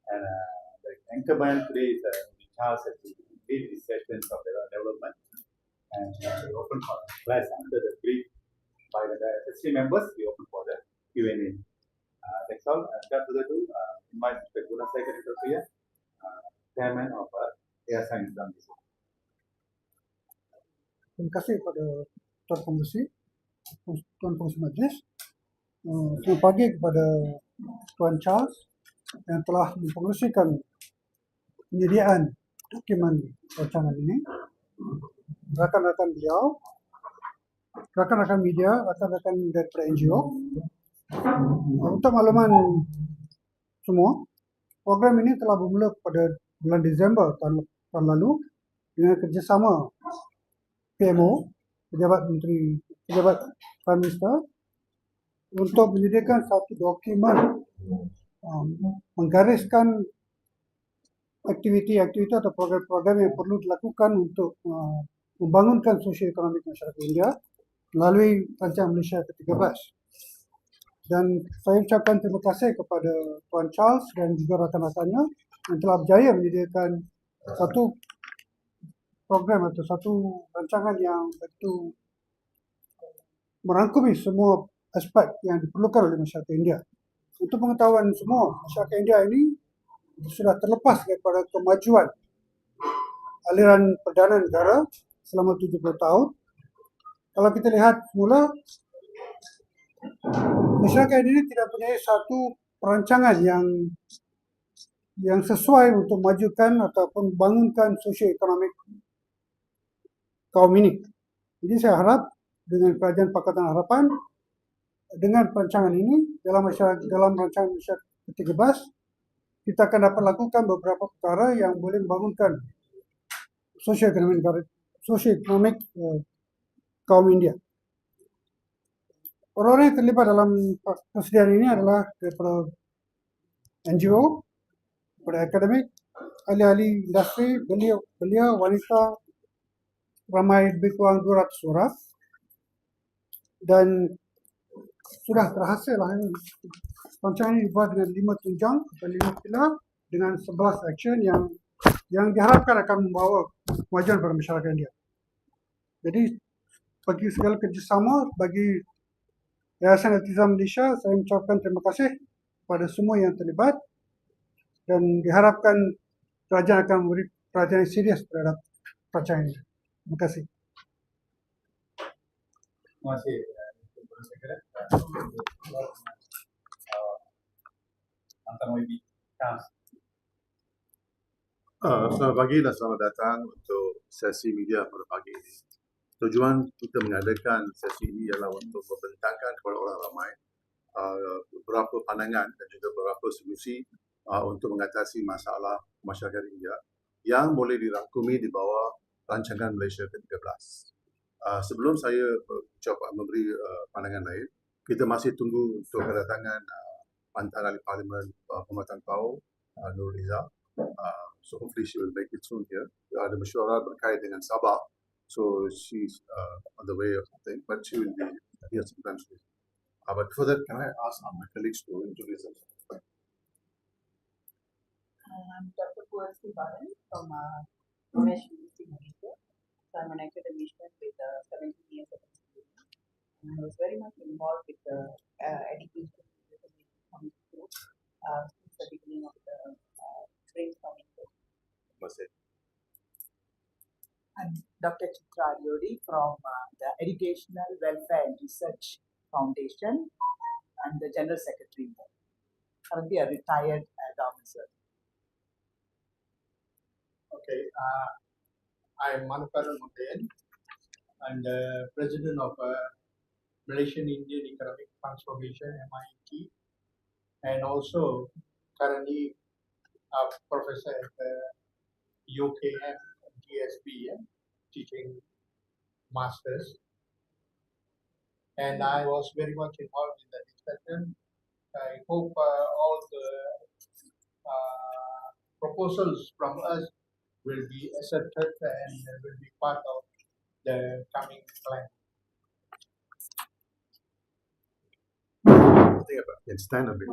And the anchorman today is Charles at the lead these sessions of development, and we open for class under the brief by the SSC members. We open for the Q&A. That's all. Without further ado, invite Mr. 𝗟𝗓𝗘𝗚𝗓𝗘, chairman of YAYASAN. Terima kasih kepada Tuan Pengerusi, Tuan Pengerusi Majlis. Selamat pagi kepada Tuan Charles yang telah mempengerusikan penyediaan dokumen rancangan ini. Rakan-rakan beliau, rakan-rakan media, rakan-rakan daripada NGO. Untuk makluman semua, program ini telah bermula pada bulan Disember tahun lalu dengan kerjasama PMO, Pejabat Prime Minister, untuk menyediakan satu dokumen menggariskan aktiviti-aktiviti atau program-program yang perlu dilakukan untuk membangunkan sosioekonomik masyarakat India melalui Rancangan Malaysia ke-13. Dan saya ucapkan terima kasih kepada Tuan Charles dan juga rakan-rakannya yang telah berjaya menyediakan satu program atau satu rancangan yang begitu merangkumi semua aspek yang diperlukan oleh masyarakat India. Untuk pengetahuan semua, masyarakat India ini sudah terlepas daripada kemajuan aliran perdana negara selama 70 tahun. Kalau kita lihat semula, masyarakat ini tidak punya satu perancangan yang sesuai untuk majukan ataupun bangunkan sosioekonomik kaum ini. Jadi saya harap dengan Kerajaan Pakatan Harapan, dengan perancangan ini dalam Rancangan Malaysia ke-13, kita akan dapat lakukan beberapa perkara yang boleh membangunkan sosioekonomik kaum India. Orang-orang yang terlibat dalam persediaan ini adalah daripada NGO, daripada akademik, ahli-ahli industri, belia, wanita, ramai lebih kurang 200 orang, dan sudah berhasil lah ini. Rancangan ini dibuat dengan 5 tunjang dan 5 pilar dengan 11 action yang diharapkan akan membawa kemajuan pada masyarakat India. Jadi bagi segala kerjasama, bagi Yayasan ILTIZAM Malaysia, saya mengucapkan terima kasih kepada semua yang terlibat dan diharapkan kerajaan akan memberi perhatian yang serius terhadap rancangan ini. Terima kasih. Terima kasih. Selamat pagi dan selamat datang untuk sesi media pada pagi ini. Tujuan kita mengadakan sesi ini ialah untuk membentangkan kepada orang ramai beberapa pandangan dan juga beberapa solusi untuk mengatasi masalah masyarakat India yang boleh dirangkumi di bawah Rancangan Malaysia ke-13. Sebelum saya memberi pandangan lain, kita masih tunggu untuk kedatangan mantan ahli Parlimen Pemerintahan KE 𝗟𝗓𝗚𝗓. So hopefully she will make it soon here. Ada mesyuarat berkait dengan Sabah, so she's on the way or something, but she will be here sometime soon. But before that, can I ask my colleagues to introduce themselves? I'm Dr. 𝗟𝗓𝗘𝗔𝗠𝗜𝗡 from Malaysia. So I'm an academician with 17 years of experience. And I was very much involved with the education coming through since the beginning of the brainstorming process. I'm Dr. 𝗟𝗓𝗘𝗚𝗓𝗘 from the Educational Welfare and Research Foundation and the General Secretary. Currently a retired government servant. Okay, I'm 𝗟𝗓𝗚𝗓𝗘𝗔𝗠𝗜𝗡 and President of Malaysian Indian Economic Transformation (MIET), and also currently a professor at UKM GSB, teaching masters. And I was very much involved in the discussion. I hope all the proposals from us will be accepted and will be part of the coming plan. I think I can stand a bit.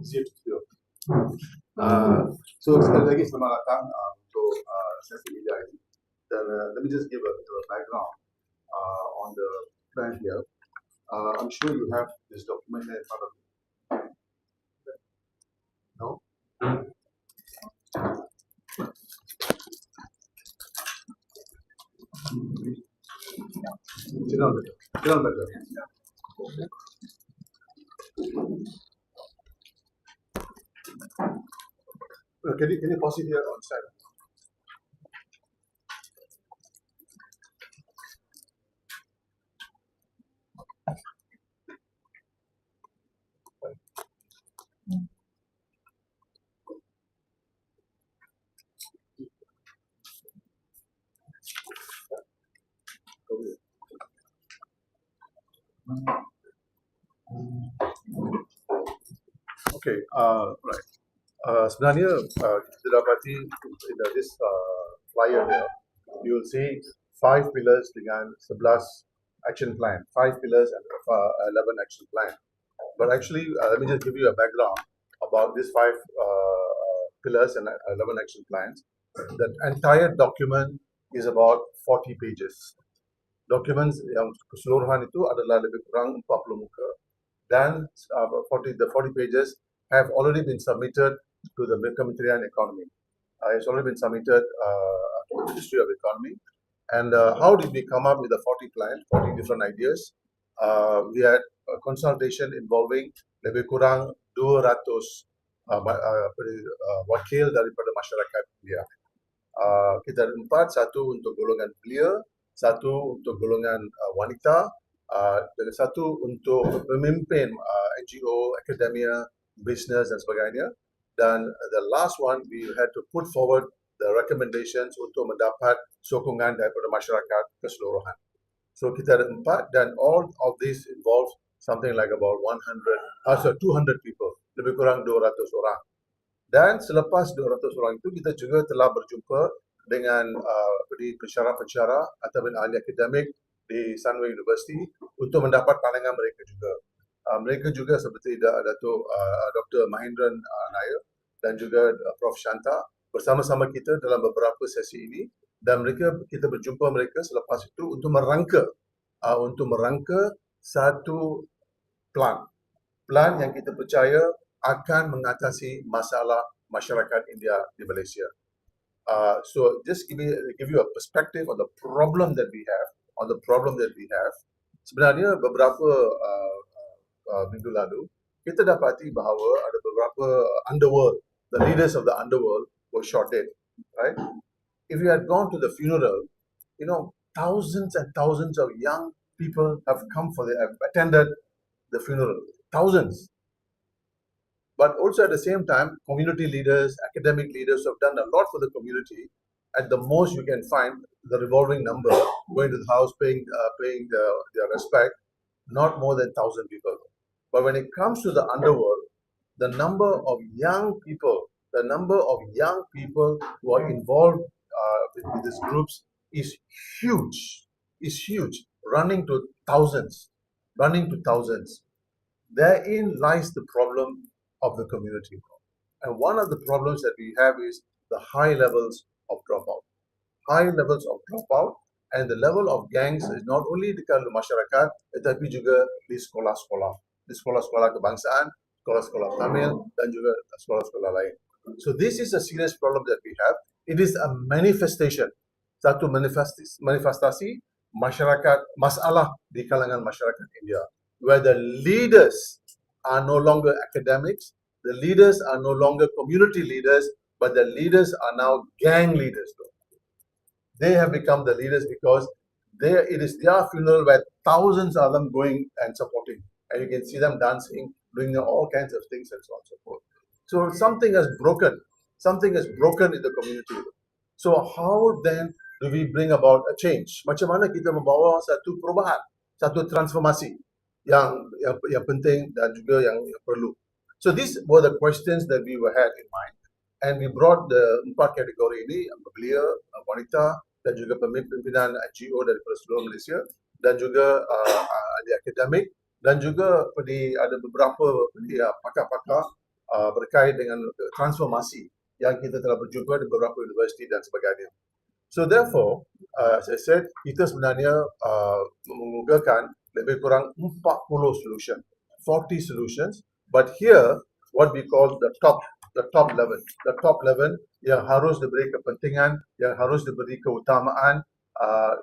Easier to feel. So sekali lagi selamat datang untuk sesi media ini. Dan let me just give a background on the plan here. I'm sure you have this document in front of you. No? Sit down, brother. Sit down, brother. Can you pause it here on side? Okay, right. Sebenarnya kita dapati in this flyer here, you will see 5 pillars dengan 11 action plan, 5 pillars and 11 action plan. But actually, let me just give you a background about these 5 pillars and 11 action plans. The entire document is about 40 pages. Documents yang keseluruhan itu adalah lebih kurang 40 muka. Dan the 40 pages have already been submitted to the Kementerian Economy. It's already been submitted to the Ministry of Economy. And how did we come up with the 40 plan, 40 different ideas? We had a consultation involving lebih kurang 200 wakil daripada masyarakat India. Kita ada 4, satu untuk golongan belia, satu untuk golongan wanita, dan satu untuk pemimpin NGO, akademia, business dan sebagainya. Dan the last one, we had to put forward the recommendations untuk mendapat sokongan daripada masyarakat keseluruhan. So kita ada 4 dan all of this involves something like about 200 people, lebih kurang 200 orang. Dan selepas 200 orang itu, kita juga telah berjumpa dengan pensyarah-pensyarah ataupun ahli akademik di Sunway University untuk mendapat pandangan mereka juga. Mereka juga seperti Datuk Dr. Mahendran Nair dan juga Prof. Shanta bersama-sama kita dalam beberapa sesi ini, dan kita berjumpa mereka selepas itu untuk merangka satu plan yang kita percaya akan mengatasi masalah masyarakat India di Malaysia. So just give you a perspective on the problem that we have. Sebenarnya beberapa minggu lalu kita dapati bahawa ada beberapa underworld, the leaders of the underworld were shot dead, right? If you had gone to the funeral, you know, thousands and thousands of young people have attended the funeral, thousands. But also at the same time, community leaders, academic leaders have done a lot for the community. At the most, you can find the revolving number going to the house, paying their respect, not more than 1,000 people. But when it comes to the underworld, the number of young people who are involved with these groups is huge, running to thousands. Therein lies the problem of the community. And one of the problems that we have is the high levels of dropout. And the level of gangs is not only di kalangan masyarakat, tetapi juga di sekolah-sekolah kebangsaan, sekolah-sekolah Tamil, dan juga sekolah-sekolah lain. So this is a serious problem that we have. It is a manifestation, satu manifestasi masalah di kalangan masyarakat India, where the leaders are no longer academics, the leaders are no longer community leaders, but the leaders are now gang leaders. They have become the leaders because it is their funeral where thousands of them going and supporting. And you can see them dancing, doing all kinds of things and so on and so forth. So something has broken in the community. So how then do we bring about a change? Macam mana kita membawa satu perubahan, satu transformasi yang penting dan juga yang perlu. So these were the questions that we had in mind. And we brought the 4 kategori ini, belia, wanita, dan juga pimpinan NGO dari seluruh Malaysia, dan juga ahli akademik, dan juga ada beberapa pakar-pakar berkait dengan transformasi yang kita telah berjumpa di beberapa universiti dan sebagainya. So therefore, as I said, kita sebenarnya mengugakan lebih kurang 40 solution, 40 solutions. But here, what we call the top level yang harus diberi kepentingan, yang harus diberi keutamaan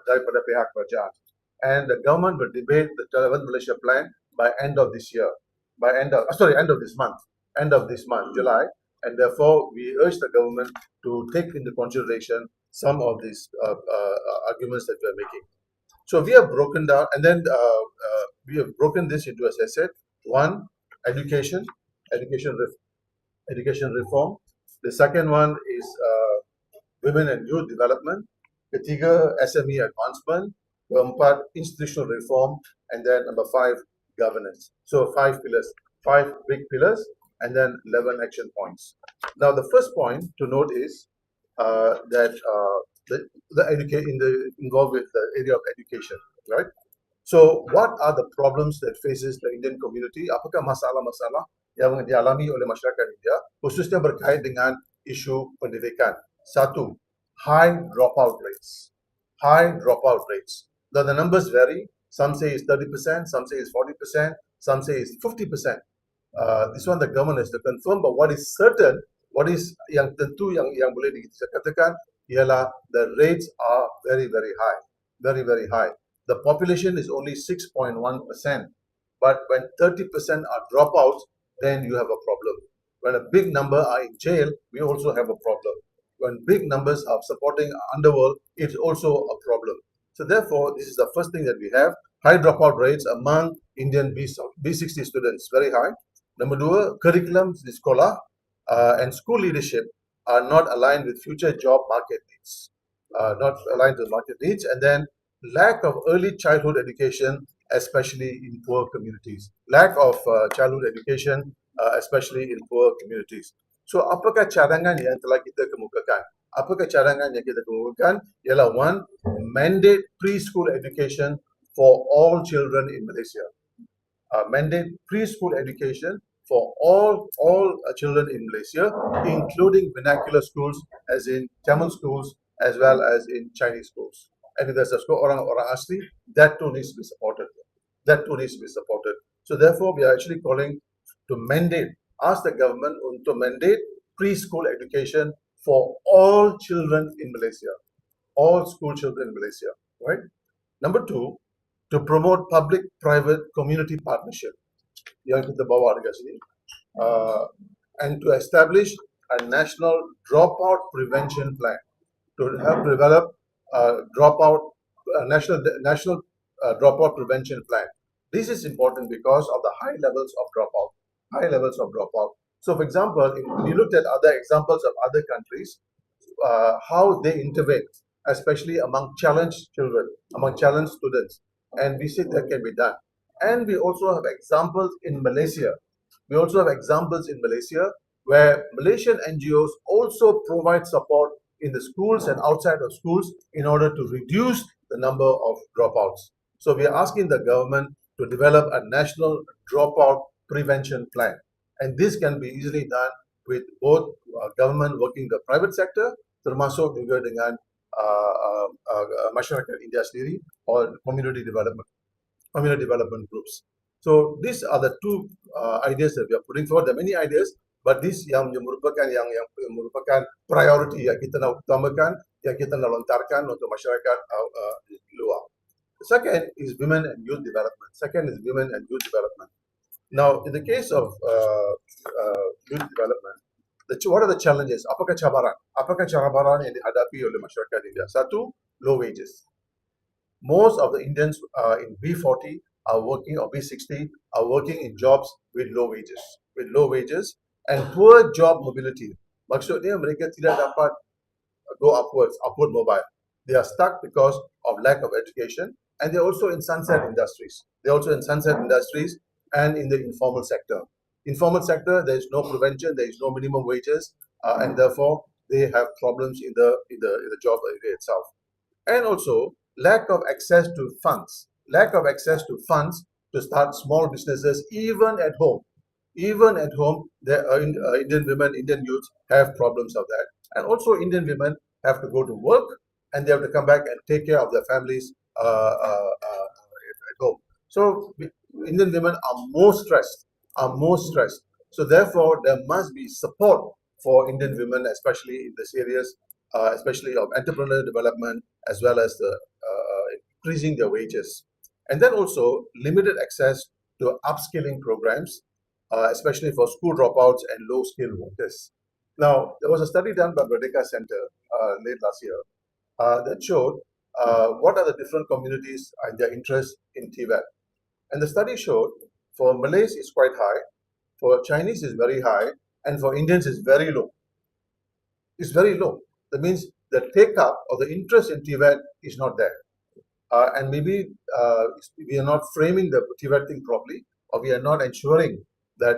daripada pihak kerajaan. And the government will debate the 11th Malaysia Plan by end of this year, end of this month, July. And therefore, we urge the government to take into consideration some of these arguments that we are making. So we have broken down, and then we have broken this into, as I said, one, education reform. The second one is women and youth development. Ketiga, SME advancement. Keempat, institutional reform. And then number 5, governance. So 5 pillars, 5 big pillars, and then 11 action points. Now, the first point to note is that involved with the area of education, right? So, what are the problems that faces the Indian community? Apakah masalah-masalah yang dialami oleh masyarakat India, khususnya berkait dengan isu pendidikan? Satu, high dropout rates. Now, the numbers vary. Some say it's 30%, some say it's 40%, some say it's 50%. This one the government has to confirm, but what is certain, what is yang tentu yang boleh dikatakan ialah the rates are very, very high. Very, very high. The population is only 6.1%, but when 30% are dropouts, then you have a problem. When a big number are in jail, we also have a problem. When big numbers are supporting underworld, it's also a problem. So therefore, this is the first thing that we have. High dropout rates among Indian B60 students, very high. Number 2, curriculums di sekolah and school leadership are not aligned with future job market needs. And then lack of early childhood education, especially in poor communities. Childhood education, especially in poor communities. So, apakah cadangan yang telah kita kemukakan? Ialah 1, mandate preschool education for all children in Malaysia. Mandate preschool education for all children in Malaysia, including vernacular schools, as in Tamil schools, as well as in Chinese schools. And if there's a school orang asli, that too needs to be supported. So therefore, we are actually calling to ask the government to mandate preschool education for all children in Malaysia, all school children in Malaysia, right? Number 2, to promote public-private community partnership, yang kita bawa dekat sini, and to establish a national dropout prevention plan, to help develop national dropout prevention plan. This is important because of the high levels of dropout. So, for example, if you looked at other examples of other countries, how they intervene, especially among challenged children, among challenged students, and we see that can be done. And we also have examples in Malaysia. Where Malaysian NGOs also provide support in the schools and outside of schools in order to reduce the number of dropouts. So we are asking the government to develop a national dropout prevention plan. And this can be easily done with both government working the private sector, termasuk juga dengan masyarakat India sendiri or community development groups. So these are the 2 ideas that we are putting forward. There are many ideas, but this yang merupakan priority yang kita nak utamakan, yang kita nak lontarkan untuk masyarakat luar. The second is women and youth development. Now, in the case of youth development, what are the challenges? Apakah cabaran yang dihadapi oleh masyarakat India? 1, low wages. Most of the Indians in B40 are working, or B60 are working in jobs with low wages and poor job mobility. Maksudnya mereka tidak dapat go upward mobile. They are stuck because of lack of education, and they're also in sunset industries. And in the informal sector. There is no prevention, there is no minimum wages, and therefore they have problems in the job area itself. And also lack of access to funds to start small businesses even at home. Even at home, Indian women, Indian youths have problems of that. And also Indian women have to go to work and they have to come back and take care of their families at home. So Indian women are more stressed. So therefore, there must be support for Indian women, especially in this areas, especially of entrepreneurial development, as well as the increasing their wages. And then also limited access to upskilling programs, especially for school dropouts and low-skilled workers. Now, there was a study done by Merdeka Center late last year that showed what are the different communities and their interest in TVET. And the study showed for Malays it's quite high, for Chinese is very high, and for Indians is very low. It's very low. That means the take-up or the interest in TVET is not there. And maybe we are not framing the TVET thing properly, or we are not ensuring that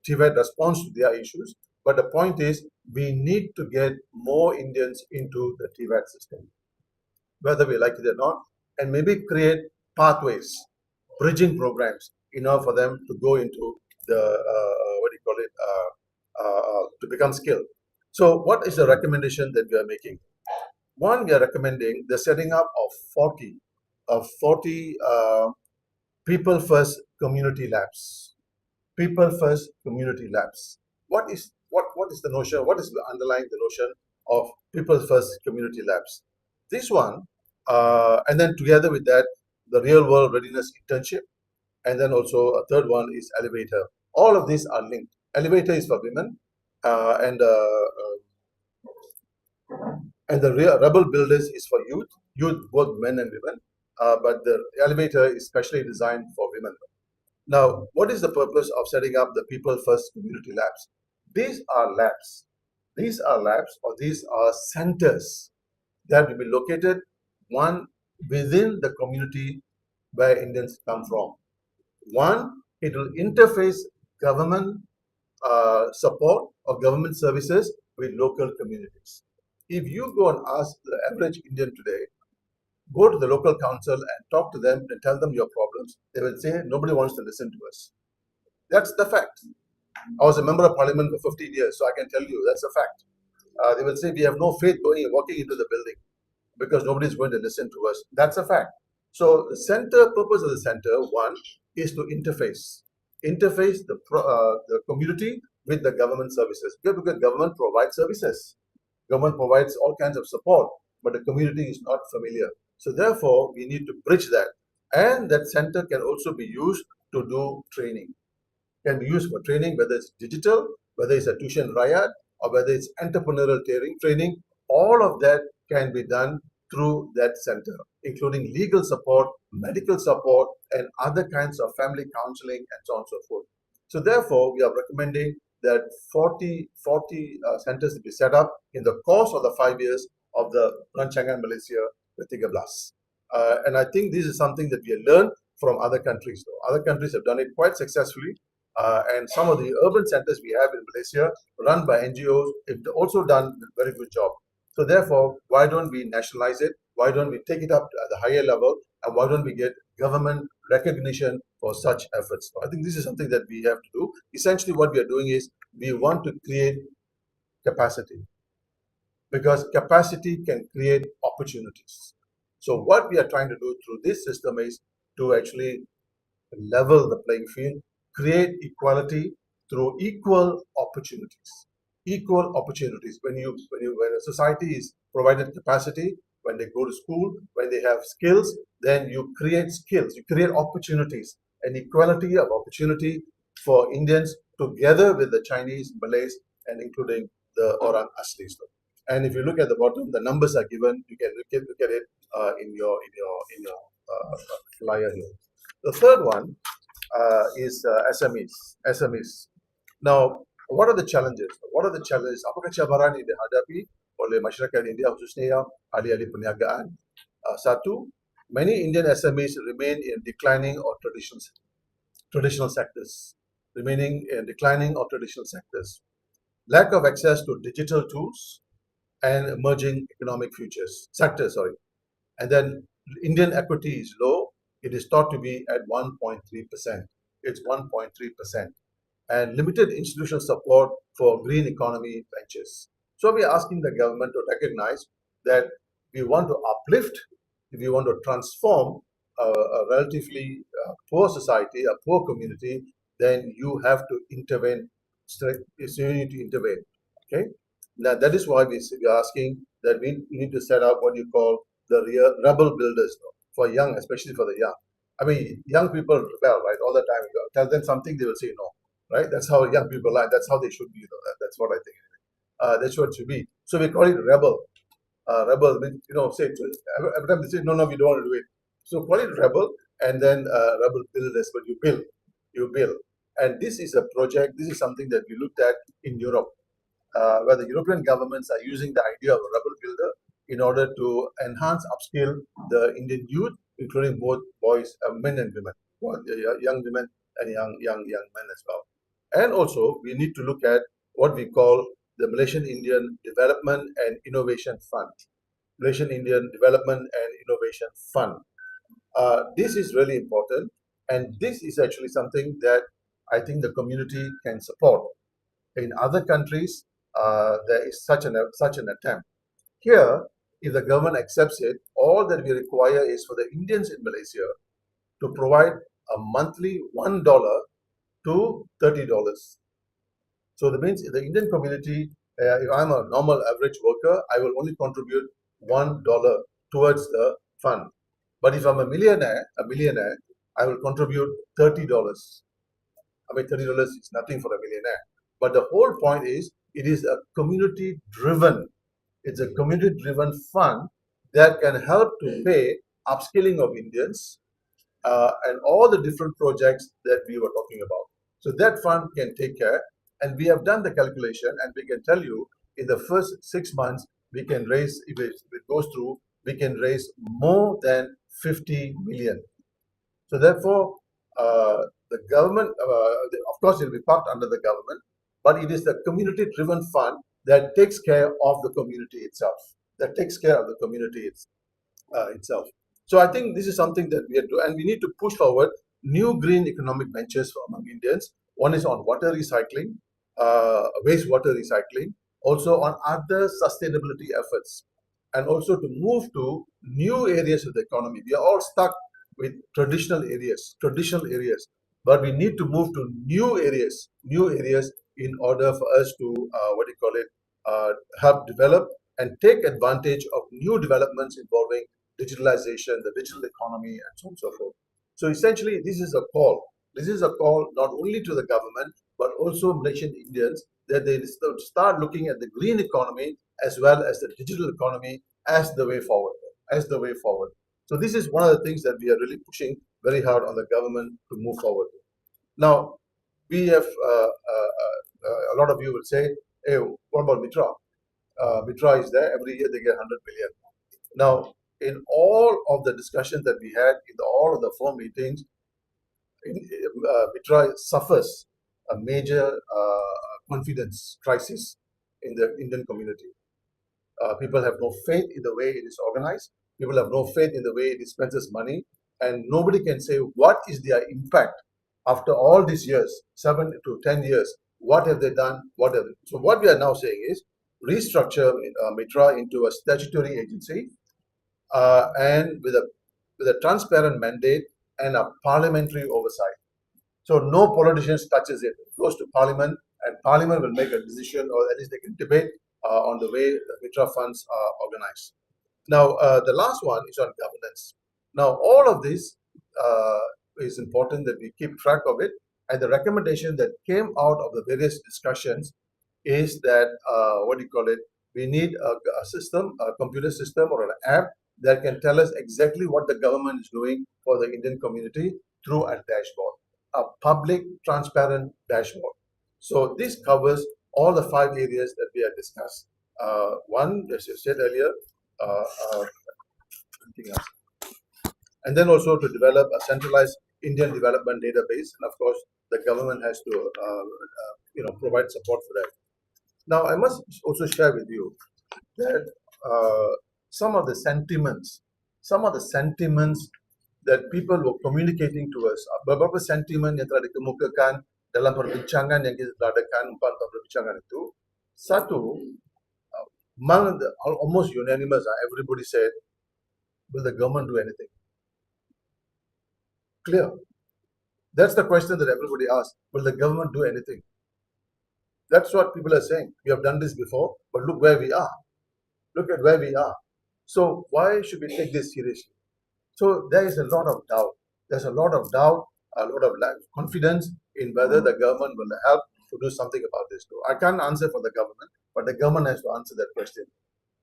TVET responds to their issues. But the point is, we need to get more Indians into the TVET system, whether we like it or not, and maybe create pathways, bridging programs, in order for them to go into the to become skilled. So, what is the recommendation that we are making? One, we are recommending the setting up of 40 people first community labs. People first community labs. What is the notion? What is underlying the notion of people first community labs? This one, and then together with that, the real world readiness internship, and then also a third one is elevator. All of these are linked. Elevator is for women, and the rebel builders is for youth, both men and women. But the elevator is specially designed for women. Now, what is the purpose of setting up the People First Community Labs? These are labs. These are labs, or these are centers that will be located one within the community where Indians come from. One, it will interface government support or government services with local communities. If you go and ask the average Indian today, go to the local council and talk to them and tell them your problems, they will say nobody wants to listen to us. That's the fact. I was a member of parliament for 15 years, so I can tell you that's a fact. They will say we have no faith walking into the building because nobody is going to listen to us. That's a fact. So the purpose of the center, one, is to interface the community with the government services. Because government provides services. Government provides all kinds of support, but the community is not familiar. So therefore, we need to bridge that. And that center can also be used to do training. Can be used for training, whether it's digital, whether it's a tuition rayat, or whether it's entrepreneurial training. All of that can be done through that center, including legal support, medical support, and other kinds of family counseling, and so on and so forth. So therefore, we are recommending that 40 centers to be set up in the course of the 5 years of the Rancangan Malaysia 𝗟𝗚𝗡. And I think this is something that we have learned from other countries. Other countries have done it quite successfully. And some of the urban centers we have in Malaysia, run by NGOs, have also done a very good job. So therefore, why don't we nationalize it? Why don't we take it up at the higher level? And why don't we get government recognition for such efforts? So I think this is something that we have to do. Essentially, what we are doing is we want to create capacity, because capacity can create opportunities. So what we are trying to do through this system is to actually level the playing field, create equality through equal opportunities. Equal opportunities. When a society is provided capacity, when they go to school, when they have skills, then you create skills, you create opportunities, an equality of opportunity for Indians together with the Chinese, Malays, and including the Orang Aslis. And if you look at the bottom, the numbers are given. You can look at it in your flyer here. The third one is SMEs. Now, what are the challenges? Apakah cabaran yang dihadapi oleh masyarakat India, khususnya ahli-ahli perniagaan? Satu, many Indian SMEs remain in declining or traditional sectors. Lack of access to digital tools and emerging economic sectors. And then Indian equity is low. It is thought to be at 1.3%. It's 1.3%. and limited institutional support for green economy ventures. So we are asking the government to recognize that we want to uplift, if we want to transform a relatively poor society, a poor community, then you have to intervene. So you need to intervene. Okay. Now that is why we are asking that we need to set up what you call the rebel builders for young, especially for the young. I mean, young people rebel, right, all the time. You tell them something, they will say no, right? That's how young people are. That's how they should be. That's what I think. That's what it should be. So we call it rebel. Rebel, say every time they say no, we don't want to do it. So call it rebel, and then rebel builders. But you build, and this is a project. This is something that we looked at in Europe, where the European governments are using the idea of a rebel builder in order to enhance, upskill the Indian youth, including both boys, men and women, young women and young men as well. And also, we need to look at what we call the Malaysian Indian Development and Innovation Fund. Malaysian Indian Development and Innovation Fund. This is really important, and this is actually something that I think the community can support. In other countries, there is such an attempt. Here, if the government accepts it, all that we require is for the Indians in Malaysia to provide a monthly $1 to $30. So that means the Indian community, if I'm a normal average worker, I will only contribute $1 towards the fund. But if I'm a millionaire, I will contribute $30. I mean, $30 is nothing for a millionaire. But the whole point is, it is a community-driven. It's a community-driven fund that can help to pay upskilling of Indians and all the different projects that we were talking about. So that fund can take care, and we have done the calculation, and we can tell you in the first 6 months, we can raise, if it goes through, we can raise more than 50 million. So therefore, the government, of course, it will be parked under the government, but it is the community-driven fund that takes care of the community itself. Itself. So I think this is something that we are doing, and we need to push forward new green economic ventures among Indians. One is on water recycling, wastewater recycling, also on other sustainability efforts, and also to move to new areas of the economy. We are all stuck with traditional areas, but we need to move to new areas in order for us to, help develop and take advantage of new developments involving digitalization, the digital economy, and so on and so forth. So essentially, this is a call. This is a call not only to the government, but also Malaysian Indians, that they start looking at the green economy as well as the digital economy as the way forward. So this is one of the things that we are really pushing very hard on the government to move forward. Now, we have a lot of you will say, hey, what about Mitra? Mitra is there, every year they get 100 million. Now, in all of the discussions that we had, in all of the 4 meetings, Mitra suffers a major confidence crisis in the Indian community. People have no faith in the way it is organized. People have no faith in the way it dispenses money, and nobody can say what is their impact after all these years, 7 to 10 years. What have they done? So what we are now saying is restructure Mitra into a statutory agency and with a transparent mandate and a parliamentary oversight. So no politicians touches it. It goes to Parliament, and Parliament will make a decision, or at least they can debate on the way the Mitra funds are organized. Now, the last one is on governance. Now, all of this is important that we keep track of it, and the recommendation that came out of the various discussions is that, we need a system, a computer system or an app that can tell us exactly what the government is doing for the Indian community through a dashboard, a public, transparent dashboard. So this covers all the 5 areas that we have discussed. One, as I said earlier, and then also to develop a centralized Indian development database, and of course the government has to provide support for that. Now I must also share with you that some of the sentiments that people were communicating to us, beberapa sentiment yang telah dikemukakan dalam perbincangan yang kita adakan, 4 perbincangan itu, satu, among the, almost unanimous, everybody said, will the government do anything? Clear. That's the question that everybody asked. Will the government do anything? That's what people are saying. We have done this before, but look where we are. Look at where we are. So why should we take this seriously? So there is a lot of doubt. There's a lot of doubt, a lot of lack of confidence in whether the government will help to do something about this. I can't answer for the government, but the government has to answer that question.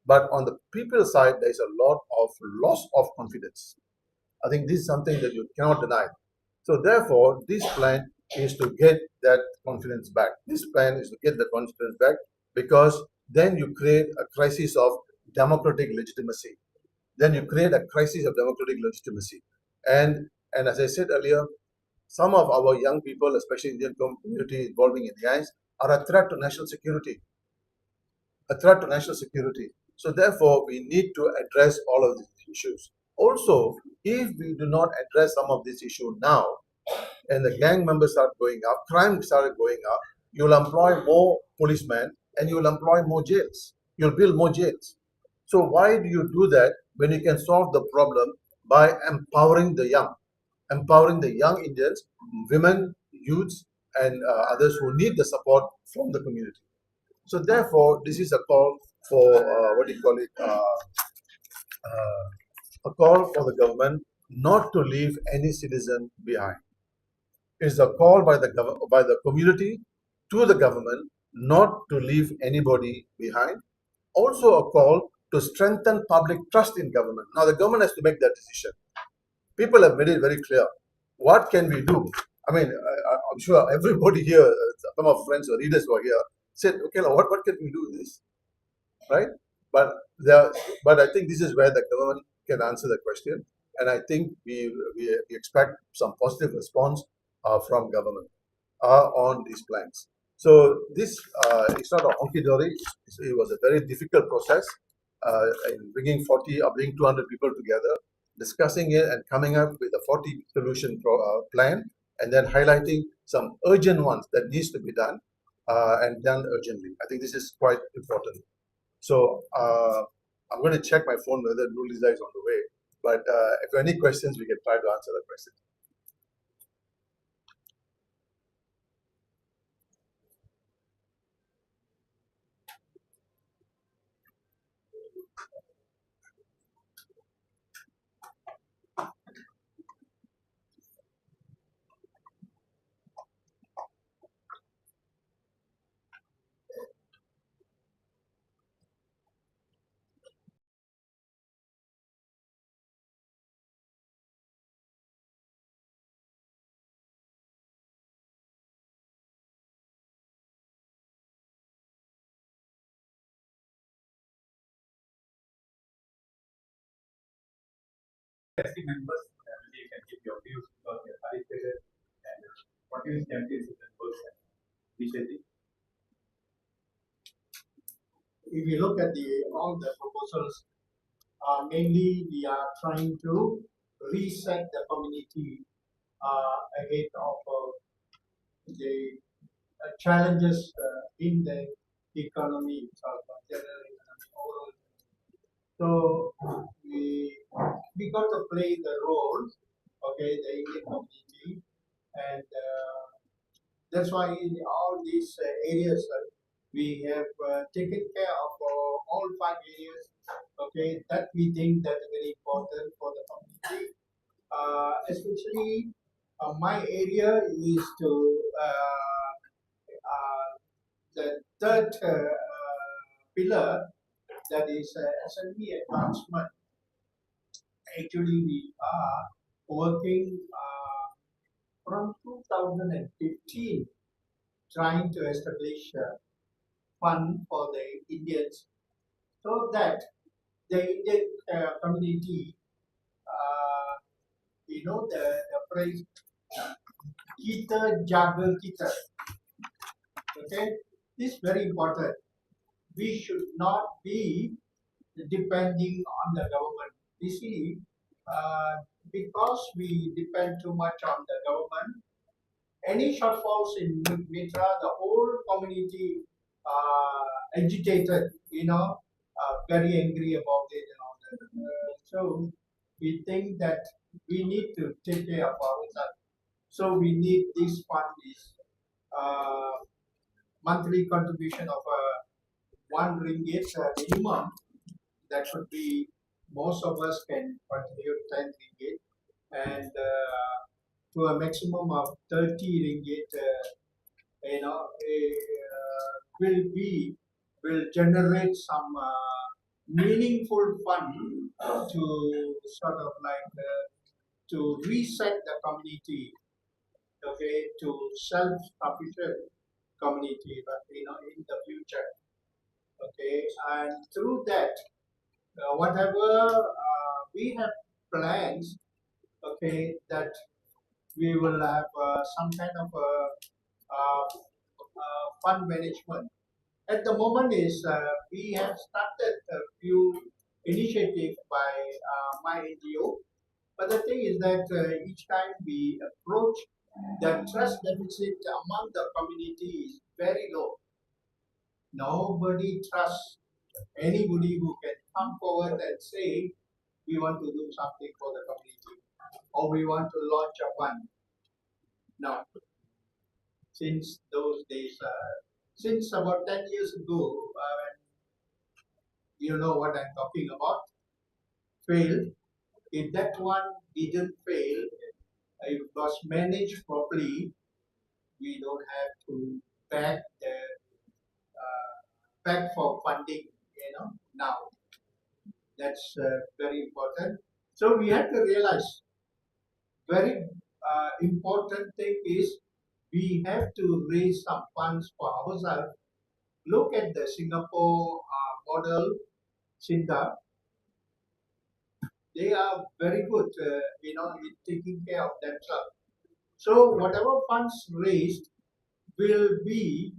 But on the people's side, there is a lot of loss of confidence. I think this is something that you cannot deny. So therefore, this plan is to get that confidence back. This plan is to get the confidence back, because then you create a crisis of democratic legitimacy. Then you create a crisis of democratic legitimacy. And as I said earlier, some of our young people, especially Indian community involving in gangs, are a threat to national security. A threat to national security. So therefore, we need to address all of these issues. Also, if we do not address some of these issues now, and the gang members start going up, crime started going up, you'll employ more policemen and you'll employ more jails. You'll build more jails. So why do you do that when you can solve the problem by empowering the young Indians, women, youths, and others who need the support from the community? So therefore, this is a call for a call for the government not to leave any citizen behind. It's a call by the community to the government not to leave anybody behind. Also a call to strengthen public trust in government. Now the government has to make that decision. People have made it very clear. What can we do? I mean, I'm sure everybody here, some of friends or readers who are here, said, okay, what can we do with this? Right? But I think this is where the government can answer the question. And I think we expect some positive response from government on these plans. So this it's not a honky-dory. It was a very difficult process in bringing 200 people together, discussing it and coming up with a 40 solution plan, and then highlighting some urgent ones that needs to be done and done urgently. I think this is quite important. So I'm going to check my phone whether 𝗟𝗓𝗧 is on the way. But if there are any questions, we can try to answer the question. SC members, maybe you can give your views because they are participated and what is chances in the person initiative. If you look at all the proposals, mainly we are trying to reset the community ahead of the challenges in the economy itself, general economy, overall. So we got to play the role, okay, the Indian community, and that's why in all these areas we have taken care of all 5 areas, okay, that we think that is very important for the community. Especially my area is to the third pillar, that is SME advancement. Actually, we are working from 2015, trying to establish a fund for the Indians, so that the Indian community, the phrase 𝗟𝗓𝗘𝗔𝗠𝗜𝗡. Okay, this is very important. We should not be depending on the government. You see, because we depend too much on the government, any shortfalls in Mitra, the whole community agitated, very angry about it and all that. So we think that we need to take care of ourselves. So we need this fund is monthly contribution of ringgit minimum. That should be, most of us can contribute 10 ringgit, and to a maximum of 30 ringgit, will generate some meaningful fund to sort of like to reset the community, okay, to self-sufficient community, but in the future, okay, and through that, whatever we have plans, okay, that we will have some kind of fund management. At the moment is we have started a few initiatives by my NGO, but the thing is that each time we approach, the trust deficit among the community is very low. Nobody trusts anybody who can come forward and say, we want to do something for the community, or we want to launch a fund. No. Since those days, since about 10 years ago, you know what I'm talking about, failed. If that one didn't fail, it was managed properly, we don't have to beg for funding, now. That's very important. So we have to realize, very important thing is, we have to raise some funds for ourselves. Look at the Singapore model, Sinda. They are very good, in taking care of themselves. So whatever funds raised will be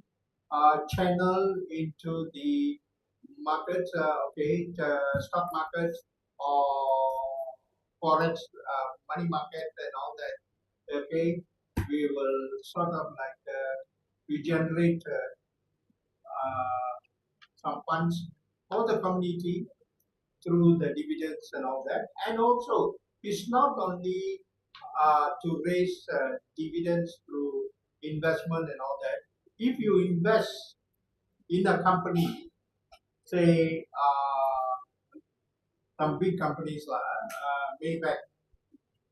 channeled into the markets, stock markets or forex, money market and all that. Okay, we will sort of like we generate some funds for the community through the dividends and all that. And also, it's not only to raise dividends through investment and all that. If you invest in a company, say some big companies like Maybank,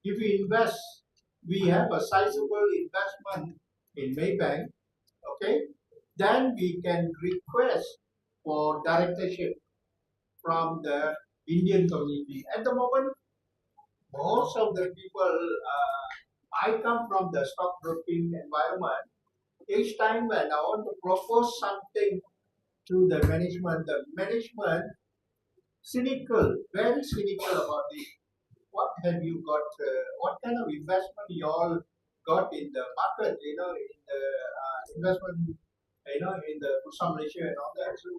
if you invest, we have a sizable investment in Maybank, okay, then we can request for directorship from the Indian community. At the moment, most of the people, I come from the stockbroking environment. Each time when I want to propose something to the management cynical, very cynical about it. What have you got? What kind of investment you all got in the market? In the investment, in the Bursa Malaysia and all that. So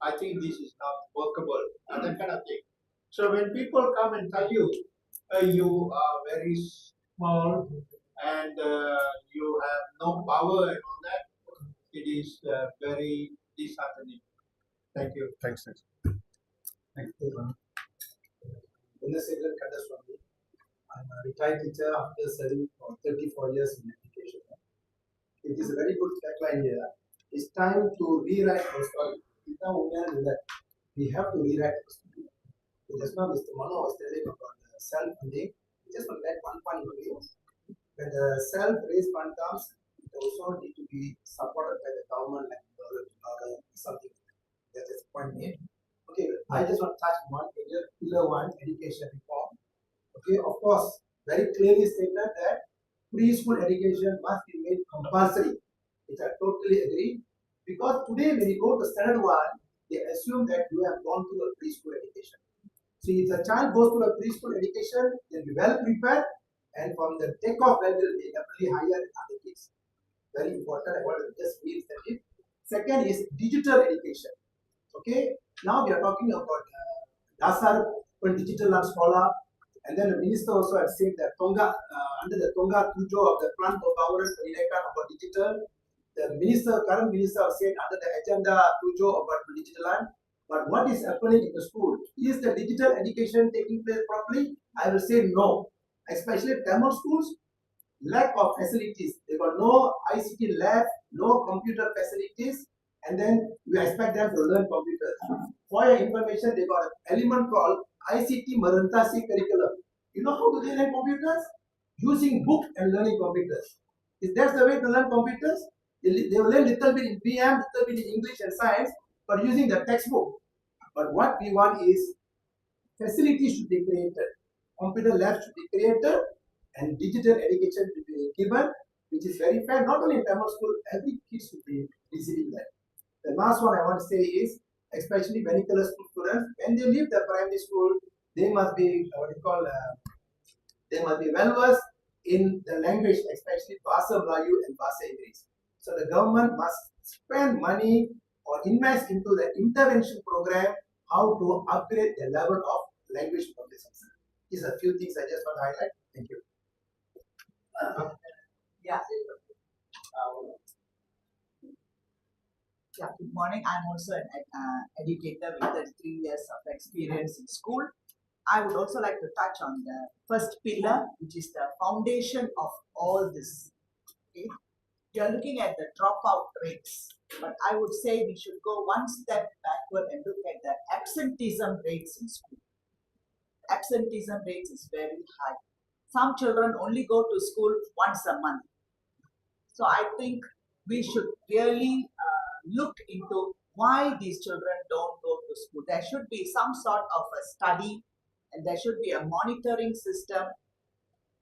I think this is not workable, and that kind of thing. So when people come and tell you, you are very small and you have no power and all that, it is very disheartening. Thank you. Thanks. Thank you. 𝗟𝗓𝗘𝗔𝗠𝗜𝗡. I'm a retired teacher after serving for 34 years in education. It is a very good tagline here. It's time to rewrite our story. We have to rewrite our story. Just now Mr. Mano was telling about the self-funding. Just want to add one point of view. When the self-raised fund comes, it also need to be supported by the government, like something. That is point made. Okay, I just want to touch one area, pillar one, education reform. Okay, of course, very clearly stated that preschool education must be made compulsory, which I totally agree. Because today, when you go to standard one, they assume that you have gone through a preschool education. See, if the child goes through a preschool education, they'll be well prepared, and from the take-off level will be definitely higher than other kids. Very important. I want to just restate it. Second is digital education. Okay, now we are talking about dasar digital sekolah. And then the minister also had said that under the 𝗟𝗏𝗔𝗠𝗜𝗡 of the plan for governance pendidikan about digital, the current minister said under the agenda 7 about digitalan. But what is happening in the school? Is the digital education taking place properly? I will say no. Especially Tamil schools, lack of facilities. They got no ICT lab, no computer facilities, and then we expect them to learn computers. For your information, they got an element called ICT 𝗟𝗏𝗡𝗚 curriculum. You know how do they learn computers? Using book and learning computers. Is that the way to learn computers? They will learn little bit in PM, little bit in English and science, but using the textbook. But what we want is facilities should be created, computer labs should be created, and digital education should be given, which is very fair. Not only in Tamil school, every kid should be receiving that. The last one I want to say is, especially vernacular school students, when they leave the primary school, they must be they must be well versed in the language, especially Bahasa Melayu and Bahasa Inggeris. So the government must spend money or invest into the intervention program how to upgrade the level of language proficiency. These are a few things I just want to highlight. Thank you. Yeah. Yeah, good morning. I'm also an educator with 33 years of experience in school. I would also like to touch on the first pillar, which is the foundation of all this. Okay? You're looking at the dropout rates, but I would say we should go one step backward and look at the absenteeism rates in school. Absenteeism rates is very high. Some children only go to school once a month. So I think we should really look into why these children don't go to school. There should be some sort of a study, and there should be a monitoring system,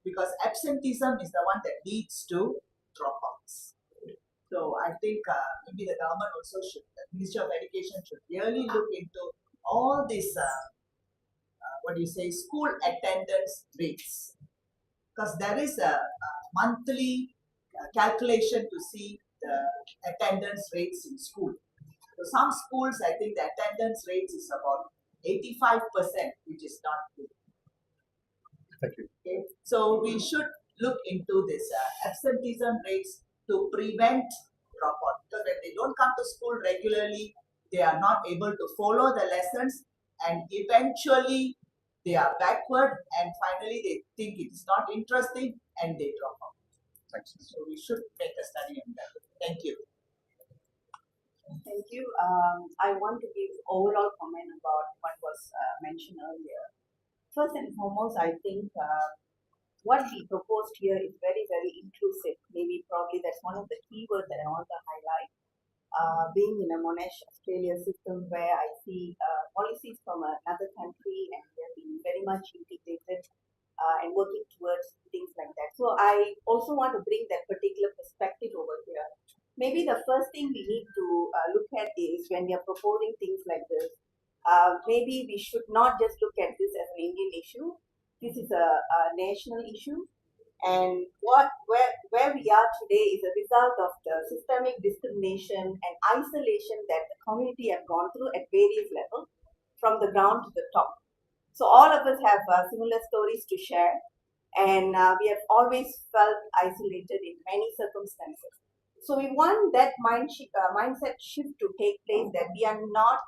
because absenteeism is the one that leads to dropouts. So I think maybe the government also should, the Ministry of Education should really look into all these, school attendance rates. Because there is a monthly calculation to see the attendance rates in school. So some schools, I think the attendance rates is about 85%, which is not good. Thank you. Okay? So we should look into this absenteeism rates to prevent dropout. Because when they don't come to school regularly, they are not able to follow the lessons, and eventually they are backward, and finally they think it's not interesting and they drop out. Thanks. So we should make a study on that. Thank you. Thank you. I want to give overall comment about what was mentioned earlier. First and foremost, I think what we proposed here is very, very inclusive. Maybe probably that's one of the keywords that I want to highlight. Being in a Monash Australia system where I see policies from another country and they're being very much integrated and working towards things like that. So I also want to bring that particular perspective over here. Maybe the first thing we need to look at is when we are proposing things like this, maybe we should not just look at this as an Indian issue. This is a national issue. And where we are today is a result of the systemic discrimination and isolation that the community have gone through at various levels, from the ground to the top. So all of us have similar stories to share, and we have always felt isolated in many circumstances. So we want that mindset shift to take place, that we are not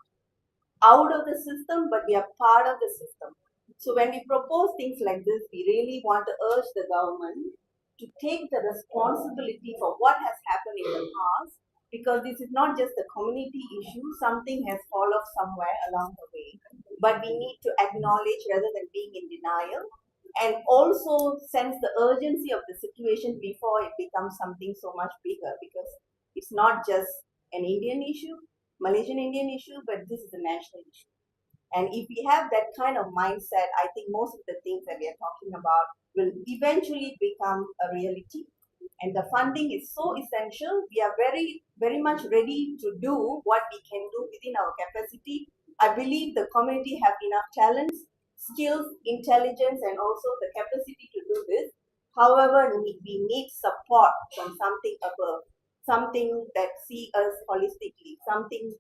out of the system, but we are part of the system. So when we propose things like this, we really want to urge the government to take the responsibility for what has happened in the past, because this is not just a community issue, something has fallen off somewhere along the way. But we need to acknowledge rather than being in denial, and also sense the urgency of the situation before it becomes something so much bigger, because it's not just an Indian issue, Malaysian Indian issue, but this is a national issue. And if we have that kind of mindset, I think most of the things that we are talking about will eventually become a reality. And the funding is so essential. We are very, very much ready to do what we can do within our capacity. I believe the community have enough talents, skills, intelligence, and also the capacity to do this. However, we need support from something above, something that sees us holistically, something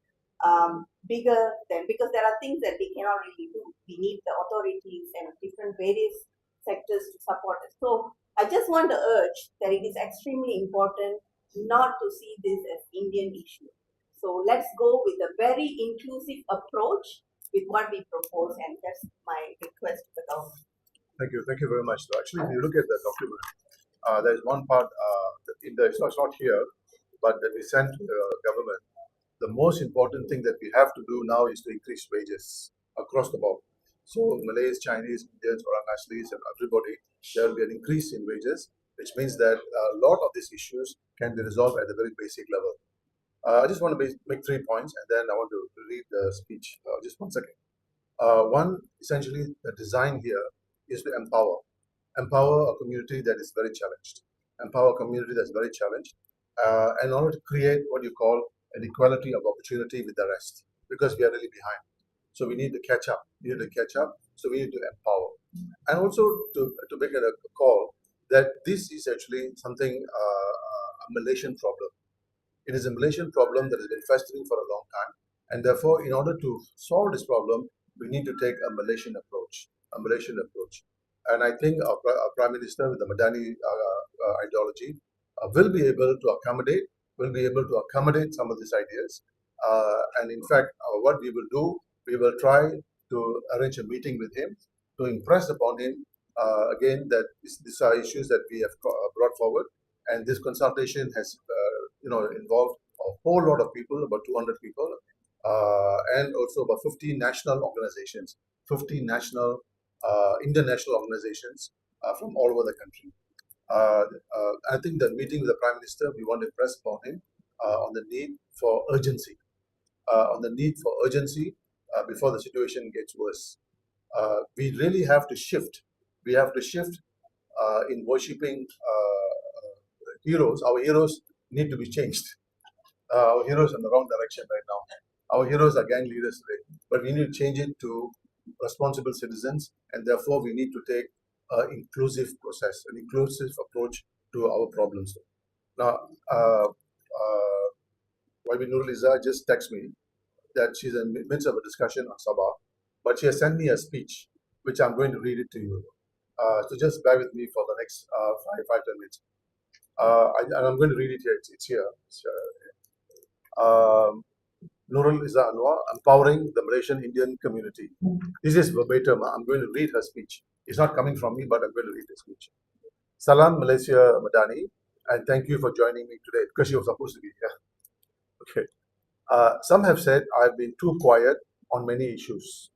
bigger than, because there are things that we cannot really do. We need the authorities and different various sectors to support us. So I just want to urge that it is extremely important not to see this as Indian issue. So let's go with a very inclusive approach with what we propose, and that's my request to the government. Thank you very much. So actually, if you look at the document, there's one part it's not here, but that we sent to the government. The most important thing that we have to do now is to increase wages across the board. So Malays, Chinese, Indians, Orang Aslis, and everybody, there will be an increase in wages, which means that a lot of these issues can be resolved at a very basic level. I just want to make 3 points, and then I want to read the speech. Just 1 second. One, essentially, the design here is to empower a community that is very challenged, in order to create what you call an equality of opportunity with the rest, because we are really behind. So we need to catch up. So we need to empower, and also to make a call that this is actually something a Malaysian problem. It is a Malaysian problem that has been festering for a long time, and therefore, in order to solve this problem, we need to take a Malaysian approach. And I think our Prime Minister with the Madani ideology will be able to accommodate some of these ideas. And in fact, what we will do, we will try to arrange a meeting with him to impress upon him again that these are issues that we have brought forward, and this consultation has involved a whole lot of people, about 200 people, and also about 50 national organizations, 50 national international organizations from all over the country. I think the meeting with the Prime Minister, we want to impress upon him on the need for urgency, before the situation gets worse. We really have to shift. In worshipping heroes. Our heroes need to be changed. Our heroes are in the wrong direction right now. Our heroes are gang leaders today, but we need to change it to responsible citizens, and therefore we need to take an inclusive process, an inclusive approach to our problems. Now, YB Nurliza just texted me that she's in the midst of a discussion on Sabah, but she has sent me a speech, which I'm going to read it to you. So just bear with me for the next 5-10 minutes. And I'm going to read it here. It's here. Nurul Izzah Anwar, empowering the Malaysian Indian community. This is verbatim. I'm going to read her speech. It's not coming from me, but I'm going to read the speech. Salam Malaysia Madani, and thank you for joining me today, because you were supposed to be here. Okay. Some have said I've been too quiet on many issues,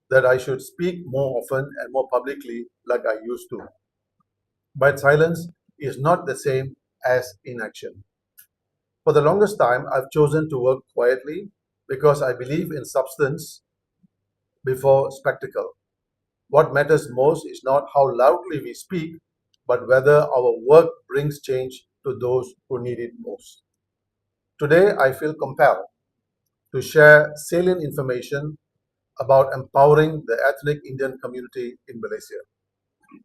that I should speak more often and more publicly like I used to. But silence is not the same as inaction. For the longest time, I've chosen to work quietly because I believe in substance before spectacle. What matters most is not how loudly we speak, but whether our work brings change to those who need it most. Today, I feel compelled to share salient information about empowering the ethnic Indian community in Malaysia.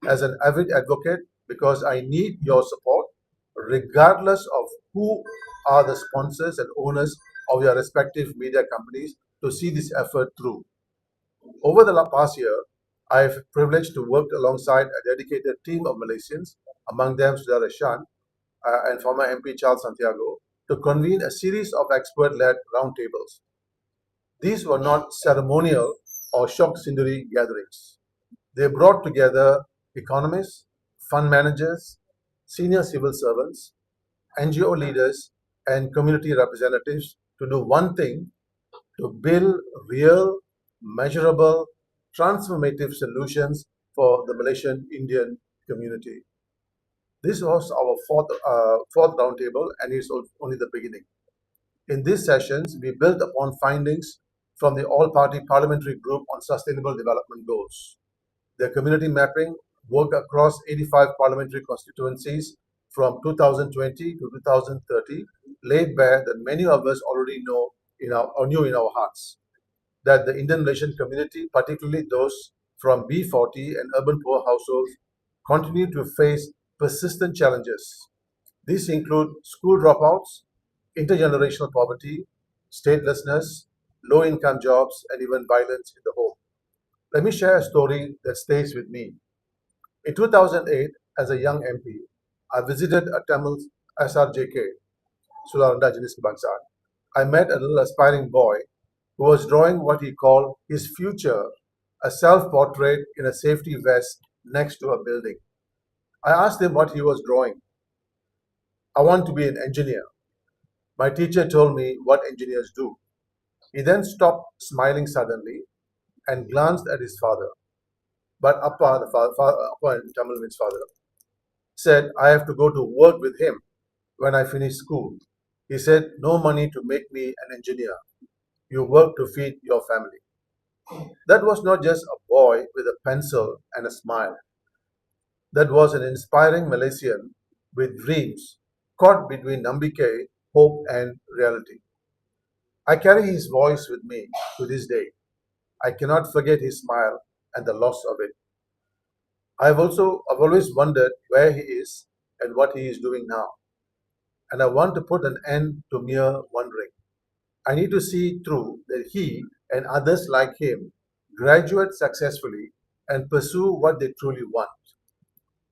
As an avid advocate, because I need your support, regardless of who are the sponsors and owners of your respective media companies, to see this effort through. Over the past year, I have been privileged to work alongside a dedicated team of Malaysians, among them Saudara Shan and former MP Charles Santiago, to convene a series of expert-led roundtables. These were not ceremonial or shock scenery gatherings. They brought together economists, fund managers, senior civil servants, NGO leaders, and community representatives to do one thing: to build real, measurable, transformative solutions for the Malaysian Indian community. This was our fourth roundtable, and it's only the beginning. In these sessions, we built upon findings from the All-Party Parliamentary Group on Sustainable Development Goals. Their community mapping worked across 85 parliamentary constituencies from 2020 to 2030 laid bare that many of us already know knew in our hearts, that the Indian Malaysian community, particularly those from B40 and urban poor households, continue to face persistent challenges. These include school dropouts, intergenerational poverty, statelessness, low-income jobs, and even violence in the home. Let me share a story that stays with me. In 2008, as a young MP, I visited a Tamil SRJK, Sularanda Jenis Kebangsaan. I met a little aspiring boy who was drawing what he called his future, a self-portrait in a safety vest next to a building. I asked him what he was drawing. I want to be an engineer. My teacher told me what engineers do. He then stopped smiling suddenly and glanced at his father. But Appa, Appa in Tamil means father, said, I have to go to work with him when I finish school. He said, no money to make me an engineer. You work to feed your family. That was not just a boy with a pencil and a smile. That was an inspiring Malaysian with dreams caught between Nambike, hope, and reality. I carry his voice with me to this day. I cannot forget his smile and the loss of it. I've always wondered where he is and what he is doing now. And I want to put an end to mere wondering. I need to see through that he and others like him graduate successfully and pursue what they truly want.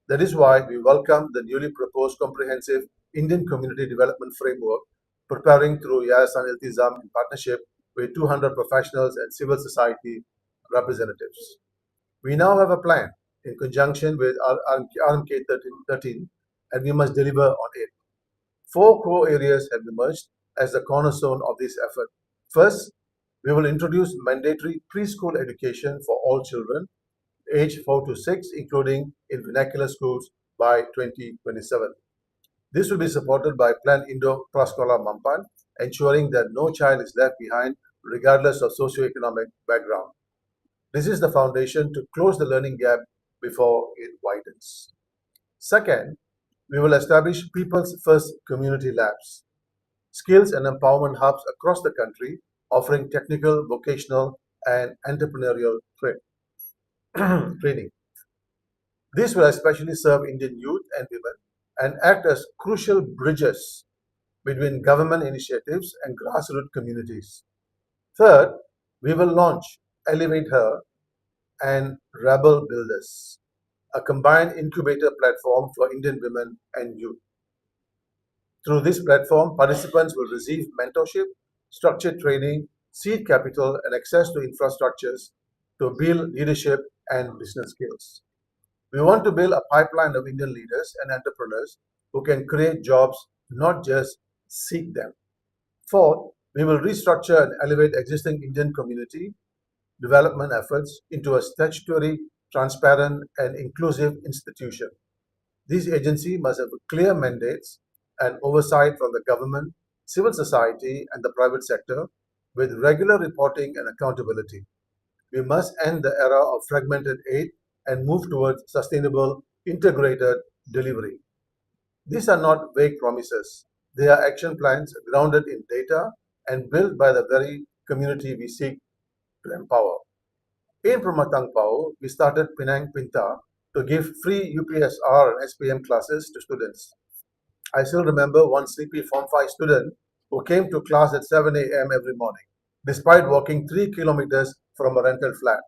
That is why we welcome the newly proposed comprehensive Indian Community Development Framework, preparing through YAYASAN ILTIZAM in partnership with 200 professionals and civil society representatives. We now have a plan in conjunction with our RMK18, and we must deliver on it. 4 core areas have emerged as the cornerstone of this effort. First, we will introduce mandatory preschool education for all children aged 4 to 6, including in vernacular schools by 2027. This will be supported by Plan Indo Prasekolah Mampan, ensuring that no child is left behind regardless of socioeconomic background. This is the foundation to close the learning gap before it widens. Second, we will establish People's First Community Labs, skills and empowerment hubs across the country, offering technical, vocational, and entrepreneurial training. This will especially serve Indian youth and women and act as crucial bridges between government initiatives and grassroots communities. Third, we will launch Elevate Her and Rebel Builders, a combined incubator platform for Indian women and youth. Through this platform, participants will receive mentorship, structured training, seed capital, and access to infrastructures to build leadership and business skills. We want to build a pipeline of Indian leaders and entrepreneurs who can create jobs, not just seek them. Fourth, we will restructure and elevate existing Indian community development efforts into a statutory, transparent, and inclusive institution. This agency must have clear mandates and oversight from the government, civil society, and the private sector, with regular reporting and accountability. We must end the era of fragmented aid and move towards sustainable, integrated delivery. These are not vague promises. They are action plans grounded in data and built by the very community we seek to empower. In Pematang Pau, we started Penang Pinta to give free UPSR and SPM classes to students. I still remember one sleepy Form 5 student who came to class at 7 a.m. every morning, despite walking 3 kilometers from a rental flat.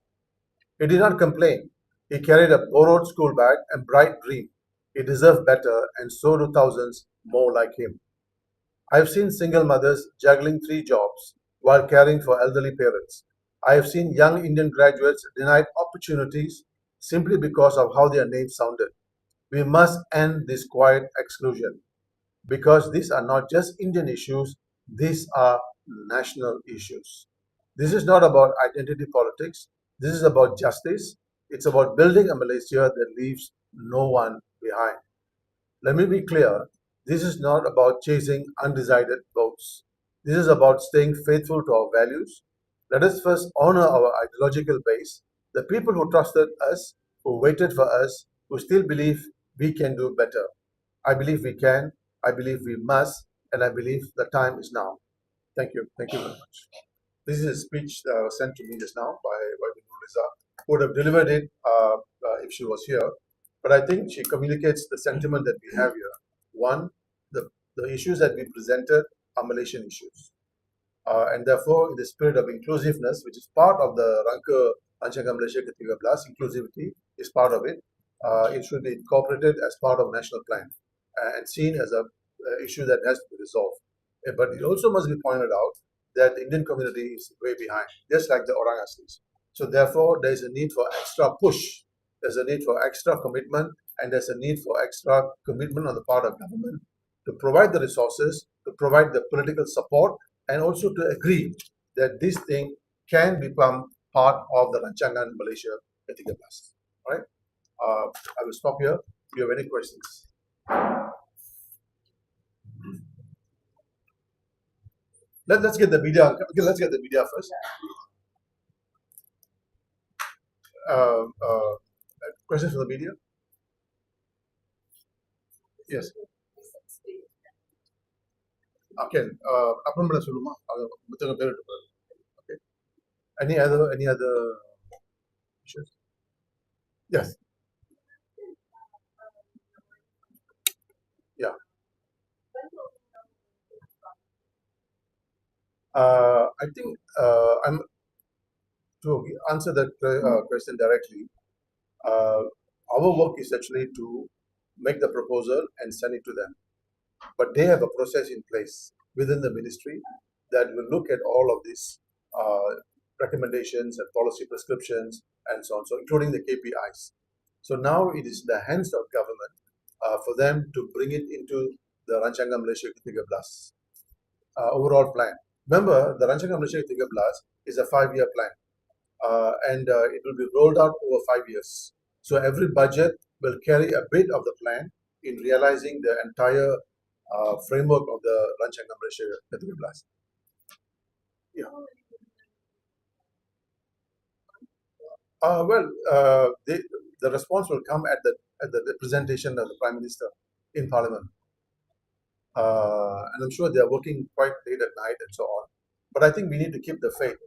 He did not complain. He carried a borrowed school bag and bright dream. He deserved better, and so do thousands more like him. I have seen single mothers juggling 3 jobs while caring for elderly parents. I have seen young Indian graduates denied opportunities simply because of how their names sounded. We must end this quiet exclusion because these are not just Indian issues, these are national issues. This is not about identity politics, this is about justice. It's about building a Malaysia that leaves no one behind. Let me be clear, this is not about chasing undecided votes. This is about staying faithful to our values. Let us first honor our ideological base, the people who trusted us, who waited for us, who still believe we can do better. I believe we can, I believe we must, and I believe the time is now. Thank you. Thank you very much. This is a speech sent to me just now by Rizza, who would have delivered it if she was here. But I think she communicates the sentiment that we have here. One, the issues that we presented are Malaysian issues. And therefore, in the spirit of inclusiveness, which is part of the Rancangan Malaysia ke-13, inclusivity is part of it. It should be incorporated as part of national plan and seen as a issue that has to be resolved. But it also must be pointed out that the Indian community is way behind, just like the Orang Aslis. So therefore, there is a need for extra push. There's a need for extra commitment, and there's a need for extra commitment on the part of government to provide the resources, to provide the political support, and also to agree that this thing can become part of the Rancangan Malaysia ke-13. All right? I will stop here. Do you have any questions? Let's get the media. Okay, let's get the media first. Questions from the media? Yes. Okay. Apa mana சொல்லுமா? அது betul betul. Okay. Any other issues? Yes. Yeah. I think I'm to answer that question directly. Our work is actually to make the proposal and send it to them. But they have a process in place within the ministry that will look at all of these recommendations and policy prescriptions and so on, so including the KPIs. So now it is in the hands of government for them to bring it into the Rancangan Malaysia ke-13 overall plan. Remember, the Rancangan Malaysia ke-13 is a 5-year plan, and it will be rolled out over 5 years. So every budget will carry a bit of the plan in realizing the entire framework of the Rancangan Malaysia ke-13. Yeah. The response will come at the presentation of the Prime Minister in Parliament. And I'm sure they are working quite late at night and so on. But I think we need to keep the faith.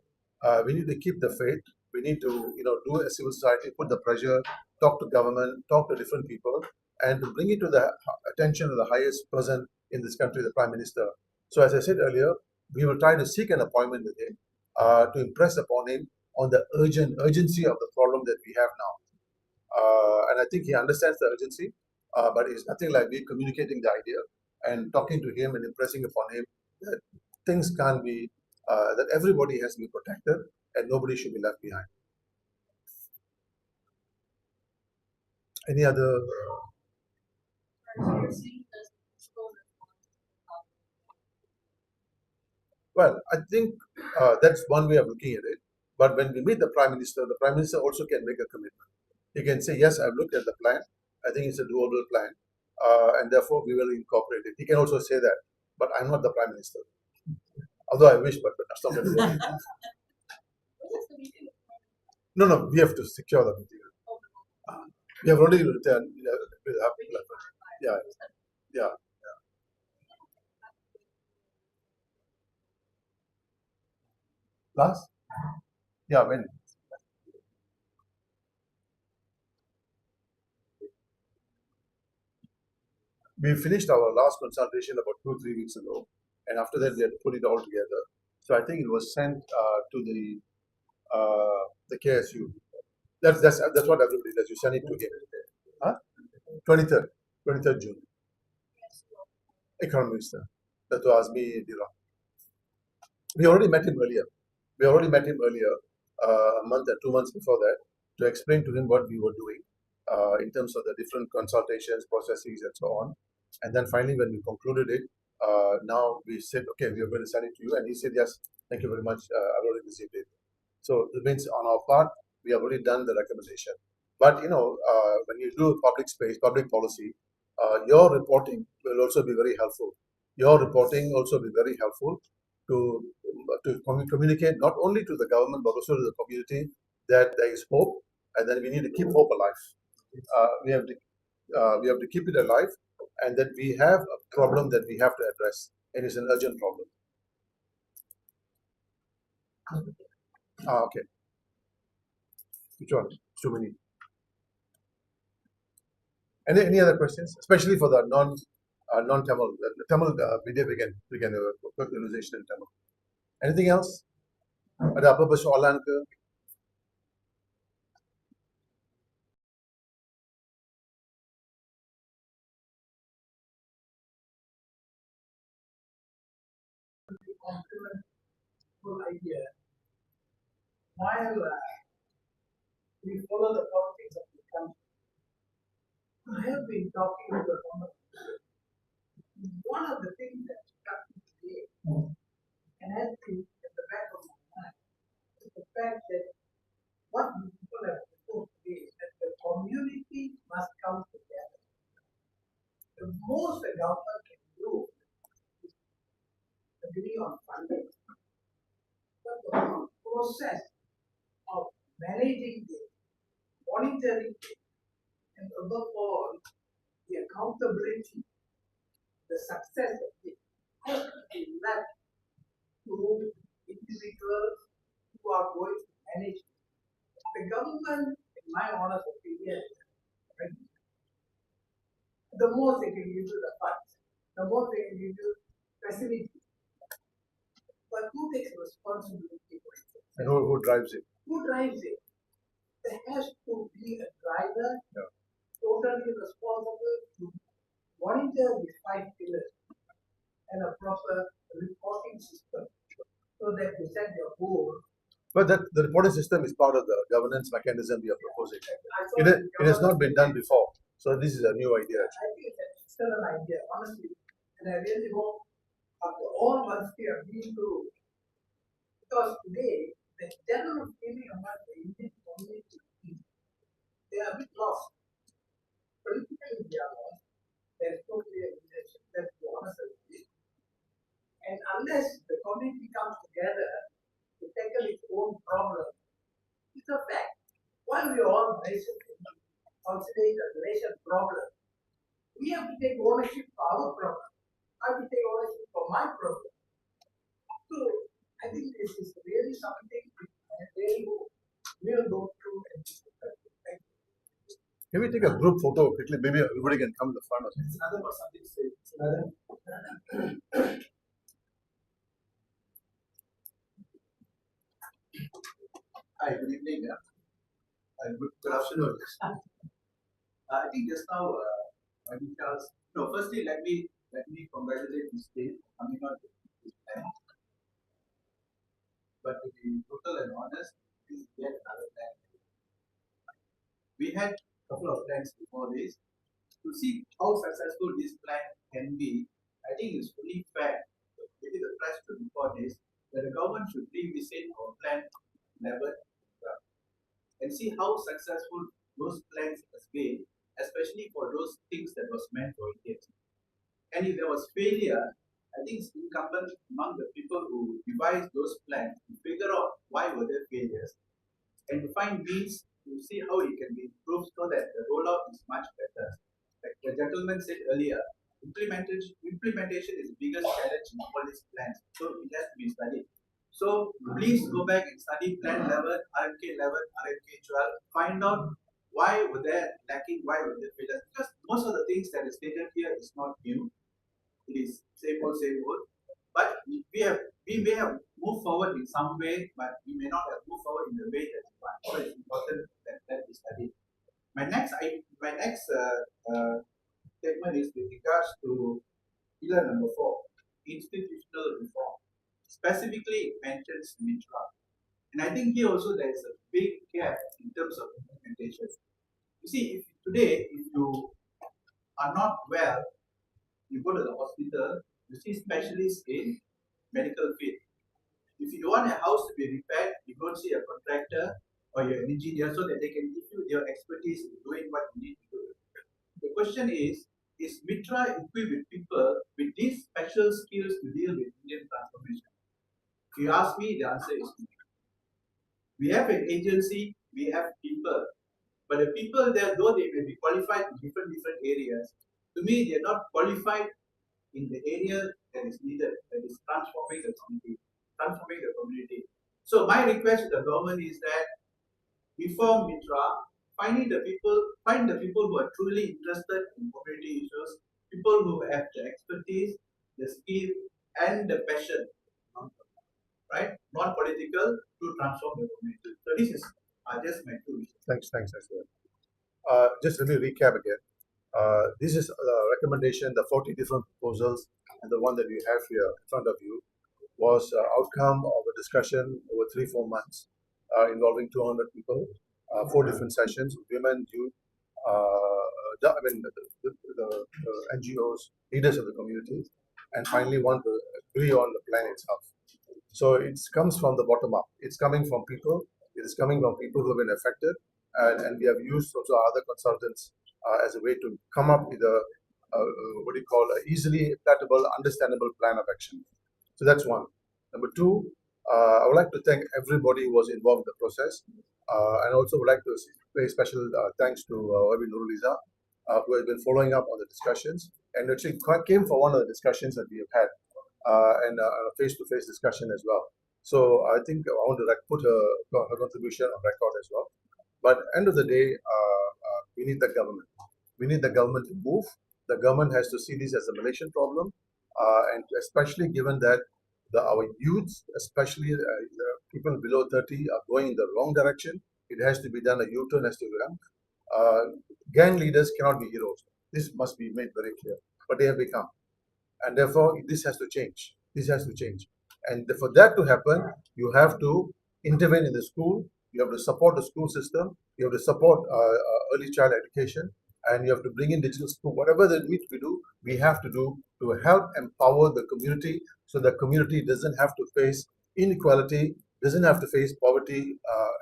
We need to keep the faith. We need to, do a civil society, put the pressure, talk to government, talk to different people, and to bring it to the attention of the highest person in this country, the Prime Minister. So as I said earlier, we will try to seek an appointment with him to impress upon him on the urgency of the problem that we have now. And I think he understands the urgency, but it's nothing like me communicating the idea and talking to him and impressing upon him that things can't be, that everybody has to be protected and nobody should be left behind. Any other? Well, I think that's one way of looking at it. But when we meet the Prime Minister also can make a commitment. He can say, yes, I've looked at the plan. I think it's a doable plan. And therefore, we will incorporate it. He can also say that. But I'm not the Prime Minister. Although I wish, but that's not going to work. No, we have to secure the material. We have already returned. Yeah. Last? Yeah, when? We finished our last consultation about 2-3 weeks ago, and after that we had to put it all together. So I think it was sent to the KSU. That's what everybody does. You send it to him. Huh? 23rd June. Economic Minister. That was me, Dira. We already met him earlier. A month or 2 months before that, to explain to him what we were doing in terms of the different consultations, processes, and so on. And then finally, when we concluded it, now we said, okay, we are going to send it to you. And he said, yes, thank you very much. I've already received it. So it means on our part, we have already done the recommendation. But when you do public space, public policy, your reporting will also be very helpful. Your reporting also be very helpful to communicate not only to the government but also to the community that there is hope, and then we need to keep hope alive. We have to keep it alive, and that we have a problem that we have to address, and it's an urgent problem. Okay. Which one? Too many. Any other questions, especially for the non-Tamil? Tamil media, we can put conversation in Tamil. Anything else? Ada apa persoalan ke? Whole idea. While we follow the politics of the country, I have been talking to the government. One of the things that struck me today and has been at the back of my mind is the fact that what we people have proposed today is that the community must come together. The most the government can do is agree on funding. But the whole process of managing this, monitoring it, and above all, the accountability, the success of it has to be left to individuals who are going to manage it. The government, in my honest opinion, the most they can give you the funds, the most they can give you facilities. But who takes responsibility for it? And who drives it? Who drives it? There has to be a driver, Yeah. totally responsible to monitor these 5 pillars and a proper reporting system so that you set your goal. But that the reporting system is part of the governance mechanism we are proposing. I thought It has not been done before, so this is a new idea. I think it's an excellent idea, honestly. And I really hope after all months we have been through, because today the general feeling among the Indian community is they are a bit lost. Politically they are lost. There's no clear leadership, let's be honest with it. And unless the community comes together to tackle its own problem, it's a fact. While we all Malaysians consider it a Malaysian problem, we have to take ownership for our problem. I have to take ownership for my problem. So I think this is really something which I really hope we'll go through and discuss. Thank you. Can we take a group photo quickly? Maybe everybody can come to the front or something. Another was something to say. It's another. Hi, good evening. Good afternoon. I think just now, Charles. No, firstly, let me congratulate the state for coming out with this plan. But to be total and honest, this is yet another plan. We had a couple of plans before this. To see how successful this plan can be, I think it's only fair, maybe the press to report this, that the government should revisit our plan 11 and see how successful those plans has been, especially for those things that was meant for Indians. And if there was failure, I think it's incumbent among the people who devised those plans to figure out why were there failures and to find means to see how it can be improved so that the rollout is much better. Like the gentleman said earlier, implementation is the biggest challenge in all these plans, so it has to be studied. So please go back and study Plan 11, RMK11, RMK12, find out why were they lacking, why were they failures. Because most of the things that is stated here is not new. It is same old, but we may have moved forward in some way, but we may not have moved forward in the way that we want. So it's important that we study. My next statement is with regards to pillar number 4, institutional reform. Specifically, it mentions Mitra, and I think here also there is a big gap in terms of implementation. You see, if you are not well, you go to the hospital, you see specialists in medical field. If you want a house to be repaired, you go see a contractor or an engineer so that they can give you their expertise in doing what you need to do. The question is Mitra equipped with people with these special skills to deal with Indian transformation? If you ask me, the answer is no. We have an agency, we have people, but the people there, though they may be qualified in different areas, to me they are not qualified in the area that is needed, that is transforming the community. So my request to the government is that reform Mitra, find the people who are truly interested in community issues, people who have the expertise, the skill, and the passion. right? Not political to transform the community. So this is just my two wishes. Thanks. Just let me recap again. This is a recommendation, the 40 different proposals, and the one that we have here in front of you was outcome of a discussion over 3-4 months involving 200 people, 4 different sessions, women, youth, the NGOs, leaders of the community, and finally want to agree on the plan itself. So it comes from the bottom up. It's coming from people. It is coming from people who have been affected, and we have used also other consultants as a way to come up with a what do you call a easily adaptable, understandable plan of action. So that's one. Number two, I would like to thank everybody who was involved in the process, and also would like to pay special thanks to 𝗟𝗏𝗘𝗔𝗠𝗜𝗡𝗚, who has been following up on the discussions, and actually came for one of the discussions that we have had, and a face-to-face discussion as well. So I think I want to put her contribution on record as well. But end of the day, we need the government. We need the government to move. The government has to see this as a Malaysian problem, and especially given that our youth, especially the people below 30, are going in the wrong direction. It has to be done. A U-turn has to be done. Gang leaders cannot be heroes. This must be made very clear. But they have become, and therefore this has to change. This has to change. And for that to happen, you have to intervene in the school. You have to support the school system. You have to support early child education, and you have to bring in digital school. Whatever that needs to do, we have to do to help empower the community, so the community doesn't have to face inequality, doesn't have to face poverty,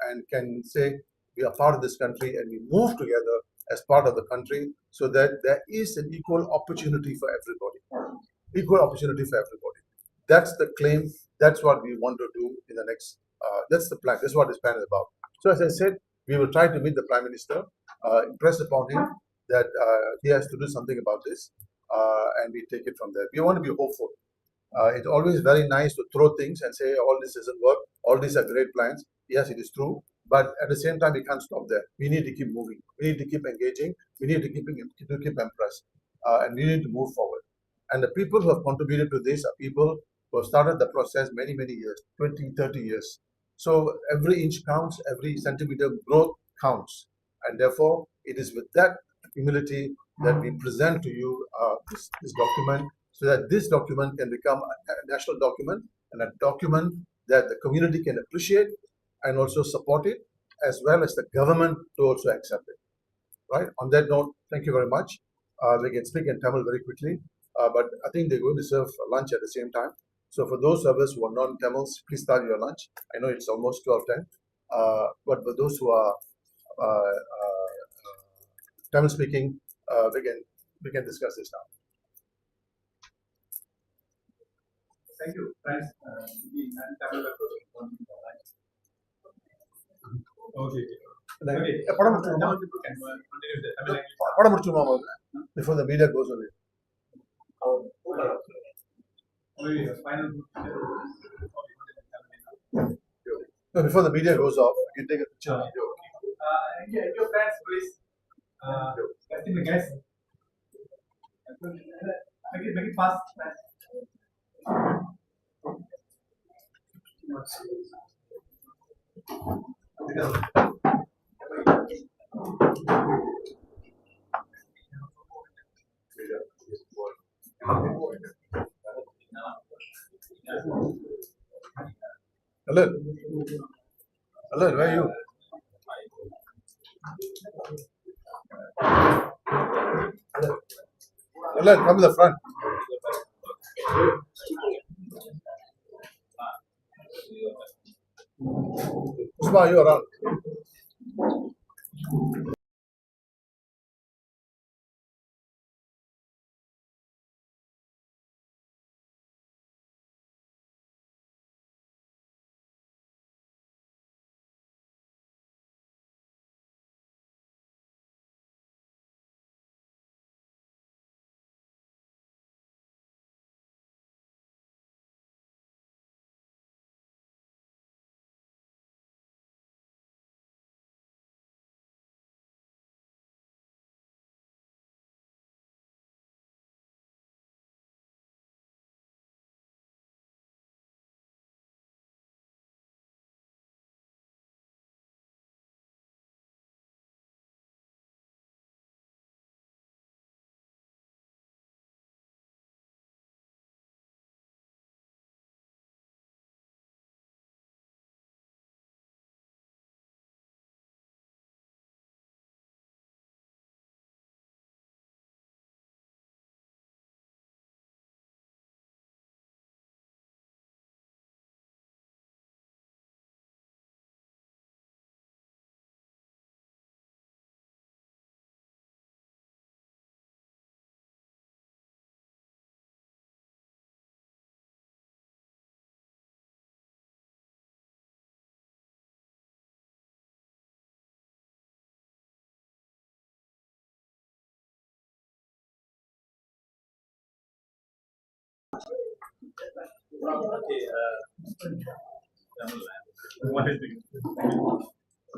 and can say we are part of this country and we move together as part of the country, so that there is an equal opportunity for everybody. Equal opportunity for everybody. That's the claim. That's what we want to do in the next. That's the plan. That's what this plan is about. So as I said, we will try to meet the Prime Minister, impress upon him that he has to do something about this, and we take it from there. We want to be hopeful. It's always very nice to throw things and say all this doesn't work. All these are great plans. Yes, it is true. But at the same time, we can't stop there. We need to keep moving. We need to keep engaging. We need to keep impressed, and we need to move forward. And the people who have contributed to this are people who have started the process many, many years, 20, 30 years. So every inch counts, every centimeter growth counts. And therefore, it is with that humility that we present to you this document, so that this document can become a national document, and a document that the community can appreciate and also support it, as well as the government to also accept it. Right? On that note, thank you very much. We can speak in Tamil very quickly, but I think they're going to serve lunch at the same time. So for those of us who are non-Tamils, please start your lunch. I know it's almost 12:10, but for those who are Tamil speaking, we can discuss this now. Thank you. Thanks. Okay. படம் முடிச்சுமா before the media goes away. No, before the media goes off, you can take a picture. Your friends, please. Casting the guests. Make it fast. Alan, where are you? Alan, come to the front. Usma, are you around?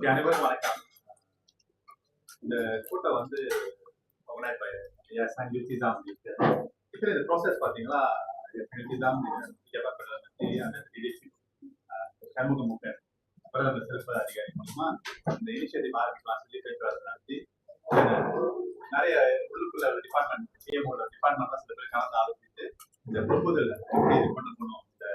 அனைவரும் வணக்கம். இந்த கூட்டம் வந்து YAYASAN ILTIZAM இப்போ இந்த process பார்த்தீங்களா, ILTIZAM அந்த 𝗟𝗏𝗡𝗚𝗓 பிரதமர் சிறப்பு அதிகாரி மூலமா இந்த இனிஷியேட்டிவ் ஆரம்பிக்கலாம் சொல்லி பேச்சுவார்த்தை நடத்தி நிறைய உள்ளுக்குள்ள டிபார்ட்மெண்ட் சிஎம்ஓட டிபார்ட்மெண்ட்லாம் சில பேர் கலந்து ஆலோசித்து இந்த ப்ரொபோசல் எப்படி இது கொண்டு போகணும், இந்த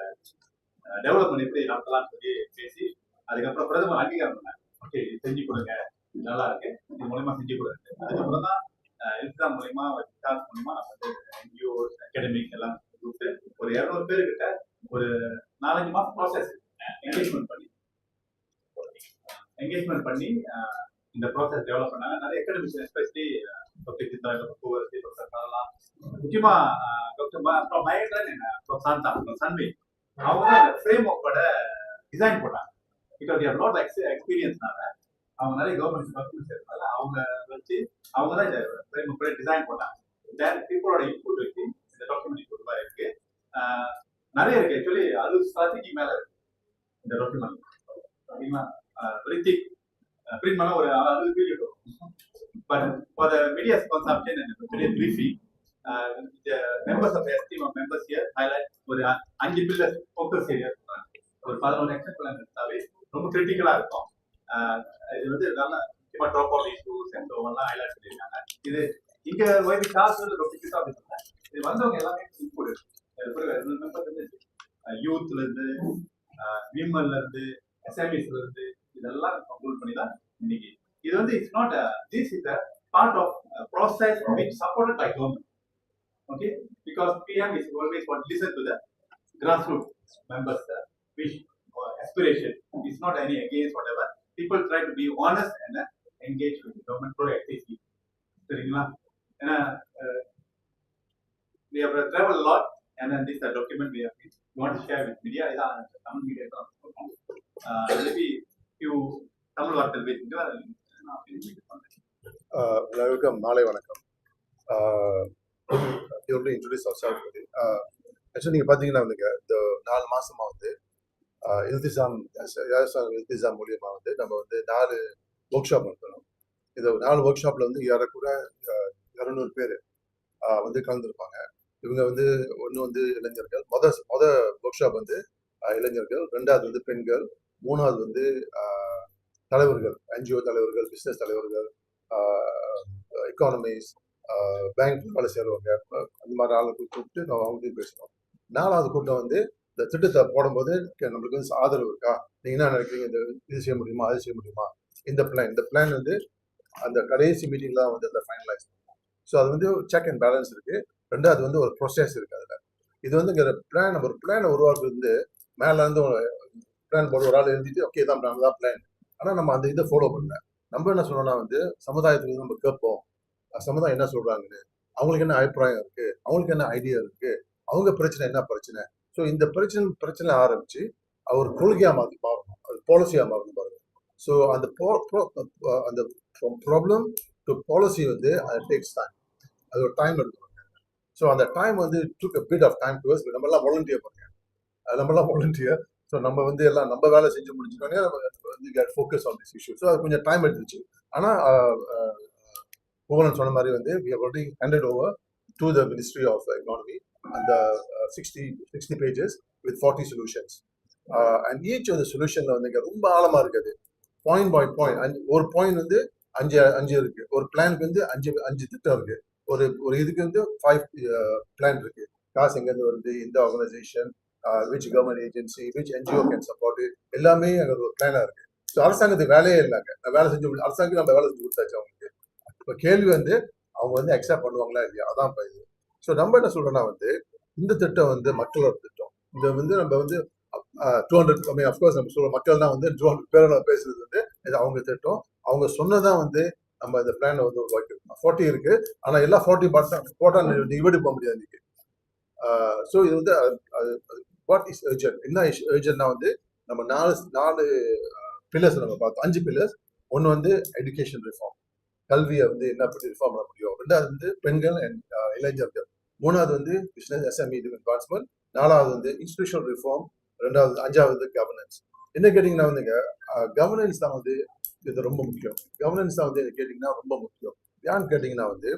டெவலப்மெண்ட் எப்படி நடத்தலாம்னு சொல்லி பேசி அதுக்கப்புறம் பிரதமர் அங்கீகாரம் பண்ணாங்க. ஓகே, இது செஞ்சு கொடுங்க, இது நல்லா இருக்கு, இது மூலயமா செஞ்சு கொடுங்க. அதுக்கப்புறம் தான் ILTIZAM மூலயமா மூலயமா நம்ம வந்து NGO அகாடமிக் எல்லாம் கூப்பிட்டு ஒரு 200 பேர்கிட்ட ஒரு 4-5 மாசம் ப்ராசஸ் என்கேஜ்மெண்ட் பண்ணி இந்த ப்ராசஸ் டெவலப் பண்ணாங்க. நிறைய அகாடமிக்ஸ் எஸ்பெஷலி முக்கியமா டாக்டர் மகேந்திரன் சன்வி அவங்க தான் இந்த ஃப்ரேம் ஒர்க்கோட டிசைன் போட்டாங்க. பிகாஸ் யூ நாட் எக்ஸ்பீரியன்ஸ்னால அவங்க நிறைய கவர்மெண்ட் கஸ்டமர்ஸ் இருக்கிறதால அவங்க வச்சு அவங்க தான் இந்த ஃப்ரேம் ஒர்க்கோட டிசைன் போட்டாங்க. தென் பீப்புளோட இன்புட் வச்சு இந்த டாக்குமெண்ட் இன்புட் இருக்கு. நிறைய இருக்கு, ஆக்சுவலி 60 ஸ்ட்ராட்டஜி மேல இருக்கு இந்த டாக்குமெண்ட். அதிகமா ரித்திக் print பண்ண ஒரு 60 பேஜ் இருக்கும். But for the media's consumption and today briefing, the members of the team of members here highlight ஒரு 5 pillars focus areas ஒரு 11 action plan எடுத்தாவே ரொம்ப கிரிட்டிக்கலா இருக்கும். இது வந்து நல்ல முக்கியமா ட்ராப் அவுட் இஷ்யூஸ் அண்ட் எல்லாம் ஹைலைட் பண்ணிருக்காங்க. இது இங்க வைவி கிளாஸ் வந்து ரொம்ப கிட்ட அப்படிங்க. இது வந்தவங்க எல்லாமே இன்புட் மெம்பர்ஸ் வந்து யூத்ல இருந்து விமன்ல இருந்து எஸ்எம்இஸ்ல இருந்து இதெல்லாம் கன்க்ளூட் பண்ணி தான் இன்னைக்கு இது வந்து it's not this is a part of a process which supported by government. Okay, because PM is always want to listen to the grassroots members wish or aspiration. It's not any against whatever. People try to be honest and engage with the government proactively. சரிங்களா? ஏன்னா we have traveled a lot and then this document we have want to share with media. இதான் Tamil media தான் maybe few Tamil வார்த்தைகள் பேசுங்க. எல்லாருக்கும் மாலை வணக்கம். Introduce actually நீங்கள் பார்த்தீங்கன்னா வந்துங்க இந்த 4 மாசமா வந்து ILTIZAM YAYASAN மூலியமாக வந்து நம்ம வந்து 4 ஒர்க் ஷாப் நடத்தணும். இந்த 4 ஒர்க் ஷாப்ல வந்து கூட 200 பேர் வந்து கலந்துருப்பாங்க. இவங்க வந்து ஒன்று வந்து இளைஞர்கள், மொத ஒர்க் ஷாப் வந்து இளைஞர்கள், 2வது வந்து பெண்கள், 3வது வந்து தலைவர்கள், NGO தலைவர்கள், பிஸ்னஸ் தலைவர்கள், எக்கானமிஸ், பேங்க் வேலை செய்கிறவங்க, அந்த மாதிரி ஆளுக்கு கூப்பிட்டு நம்ம அவங்களையும் பேசணும். 4வது கூட்டம் வந்து இந்த திட்டத்தை போடும்போது நம்மளுக்கு வந்து ஆதரவு இருக்கா, நீங்கள் என்ன நினைக்கிறீங்க, இந்த இது செய்ய முடியுமா, அது செய்ய முடியுமா, இந்த பிளான் வந்து அந்த கடைசி மீட்டிங்ல தான் வந்து அதை ஃபைனலைஸ் பண்ணுவோம். ஸோ அது வந்து செக் அண்ட் பேலன்ஸ் இருக்கு. 2வது வந்து ஒரு ப்ரொசஸ் இருக்கு. அதில் இது வந்து இங்கே ஒரு பிளானை உருவாக்குறது வந்து மேலே இருந்து பிளான் போட ஒரு ஆள் எழுதிட்டு ஓகே தான் பிளான். ஆனால் நம்ம அந்த இதை ஃபாலோ பண்ணல. நம்ம என்ன சொல்லணும்னா வந்து சமுதாயத்துக்கு நம்ம கேட்போம், சமுதாயம் என்ன சொல்றாங்கன்னு, அவங்களுக்கு என்ன அபிப்பிராயம் இருக்கு, அவங்களுக்கு என்ன ஐடியா இருக்கு, அவங்க பிரச்சனை என்ன பிரச்சனை. ஸோ இந்த பிரச்சனை ஆரம்பிச்சு அவர் கொள்கையா மாறணும், அது பாலிசியா மாறணும் பாருங்க. ஸோ அந்த ப்ராப்ளம் டு பாலிசி வந்து அது டேக்ஸ் டைம், அது ஒரு டைம் எடுக்கணும். ஸோ அந்த டைம் வந்து டுக் a bit of time to us. நம்ம எல்லாம் வாலண்டியர் பண்ணுங்க, நம்மளாம் வாலண்டியர். ஸோ நம்ம வந்து எல்லாம் நம்ம வேலை செஞ்சு முடிச்சுக்கோங்க, வந்து focus on this issue. So அது கொஞ்சம் டைம் எடுத்துச்சு. ஆனால் புவனன் சொன்ன மாதிரி வந்து we have already handed over to the Ministry of Economy அந்த 60 pages with 40 solutions. And each of the solutionல வந்து ரொம்ப ஆழமா இருக்குது. பாயிண்ட் பை பாயிண்ட், ஒரு பாயிண்ட் வந்து 5 இருக்கு, ஒரு பிளானுக்கு வந்து 5 திட்டம் இருக்கு, ஒரு இதுக்கு வந்து 5 பிளான் இருக்கு. காசு எங்கேருந்து வருது, இந்த organisation, which government agency, which NGO can support it, எல்லாமே அங்கே ஒரு பிளானா இருக்கு. ஸோ அரசாங்கத்துக்கு வேலையே இல்லைங்க, வேலை செஞ்சு அரசாங்கம் நம்ம வேலை செஞ்சு கொடுத்தாச்சு அவங்களுக்கு. இப்போ கேள்வி வந்து அவங்க வந்து அக்செப்ட் பண்ணுவாங்களா இல்லையா, அதான் இது. ஸோ நம்ம என்ன சொல்றோம்னா வந்து இந்த திட்டம் வந்து மக்களோட திட்டம். இந்த வந்து நம்ம வந்து 200 அஃப்கோர்ஸ் நம்ம சொல்ற மக்கள் தான் வந்து 200 பேரோட பேசுறது வந்து இது அவங்க திட்டம். அவங்க சொன்னதான் வந்து நம்ம இந்த பிளானை வந்து உருவாக்கிருக்கோம். 40 இருக்கு, ஆனா எல்லா 40 போட்டா டிவைட் பண்ண முடியாது இன்னைக்கு. ஸோ இது வந்து வாட் இஸ் அர்ஜென்ட், என்ன அர்ஜென்ட்னா வந்து நம்ம 4 பில்லர்ஸ் நம்ம பார்த்தோம், 5 பில்லர்ஸ். ஒன்று வந்து எஜுகேஷன் ரிஃபார்ம், கல்வியை வந்து என்ன பண்ணி ரிஃபார்ம் பண்ண முடியும். 2வது வந்து பெண்கள் அண்ட் இளைஞர்கள். 3வது வந்து பிசினஸ் SME அட்வான்ஸ்மெண்ட். நாலாவது வந்து இன்ஸ்டிடியூஷனல் ரிஃபார்ம், அஞ்சாவது கவர்னன்ஸ். என்ன கேட்டீங்கன்னா வந்துங்க, கவர்னன்ஸ் தான் வந்து இது ரொம்ப முக்கியம். கவர்னன்ஸ் தான் வந்து கேட்டீங்கன்னா ரொம்ப முக்கியம். ஏன்னு கேட்டீங்கன்னா வந்து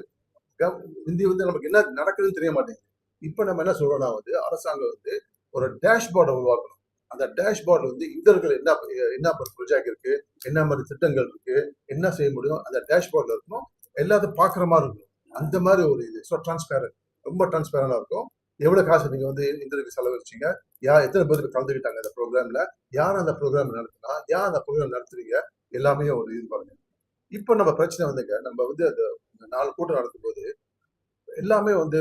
இந்திய வந்து நமக்கு என்ன நடக்குதுன்னு தெரிய மாட்டேங்குது. இப்ப நம்ம என்ன சொல்றோம்னா வந்து அரசாங்கம் வந்து ஒரு டேஷ்போர்டை உருவாக்கணும். அந்த டேஷ்போர்ட்ல வந்து இந்தியர்கள் என்ன ப்ரொஜெக்ட் இருக்கு, என்ன மாதிரி திட்டங்கள் இருக்கு, என்ன செய்ய முடியும், அந்த டேஷ்போர்ட்ல இருக்கணும். எல்லாத்தையும் பாக்குற மாதிரி இருக்கணும். அந்த மாதிரி ஒரு இது டிரான்ஸ்பேரண்ட், ரொம்ப டிரான்ஸ்பேரண்டா இருக்கும். எவ்வளவு காசு நீங்க வந்து இந்தியருக்கு செலவழிச்சீங்க, எத்தனை பேருக்கு கலந்துக்கிட்டாங்க அந்த ப்ரோக்ராம்ல, யார் அந்த ப்ரோக்ராம் நடத்தினா, யார் அந்த ப்ரோக்ராம் நடத்துறீங்க, எல்லாமே ஒரு இது பாருங்க. இப்ப நம்ம பிரச்சனை வந்துங்க, நம்ம வந்து அந்த 4 கூட்டம் நடக்கும் போது எல்லாமே வந்து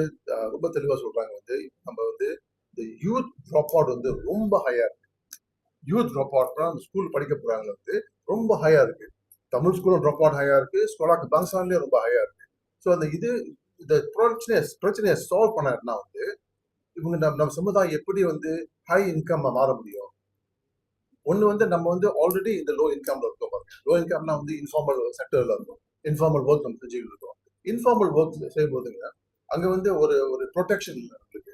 ரொம்ப தெளிவா சொல்றாங்க வந்து நம்ம வந்து இந்த யூத் ட்ராப் அவுட் வந்து ரொம்ப ஹையா இருக்கு. யூத் ட்ராப் அவுட் ஸ்கூல் படிக்க போறாங்க வந்து ரொம்ப ஹையா இருக்கு. தமிழ் ஸ்கூலும் ட்ராப் அவுட் ஹையா இருக்கு, ஸ்கூலாக்கு பங்சான்லயும் ரொம்ப ஹையா இருக்கு. ஸோ அந்த இந்த பிரச்சனையை சால்வ் பண்ணா வந்து இவங்க நம்ம சமுதாயம் எப்படி வந்து ஹை இன்கம் மாற முடியும்? ஒண்ணு வந்து நம்ம வந்து ஆல்ரெடி இந்த லோ இன்கம்ல இருக்கோம் பாருங்க. லோ இன்கம்னா வந்து இன்ஃபார்மல் செக்டர்ல இருக்கும். இன்ஃபார்மல் ஒர்க் நம்ம செஞ்சுக்கிட்டு இருக்கோம். இன்ஃபார்மல் ஒர்க் செய்யும் போதுங்க அங்க வந்து ஒரு ப்ரொடெக்ஷன் இருக்கு.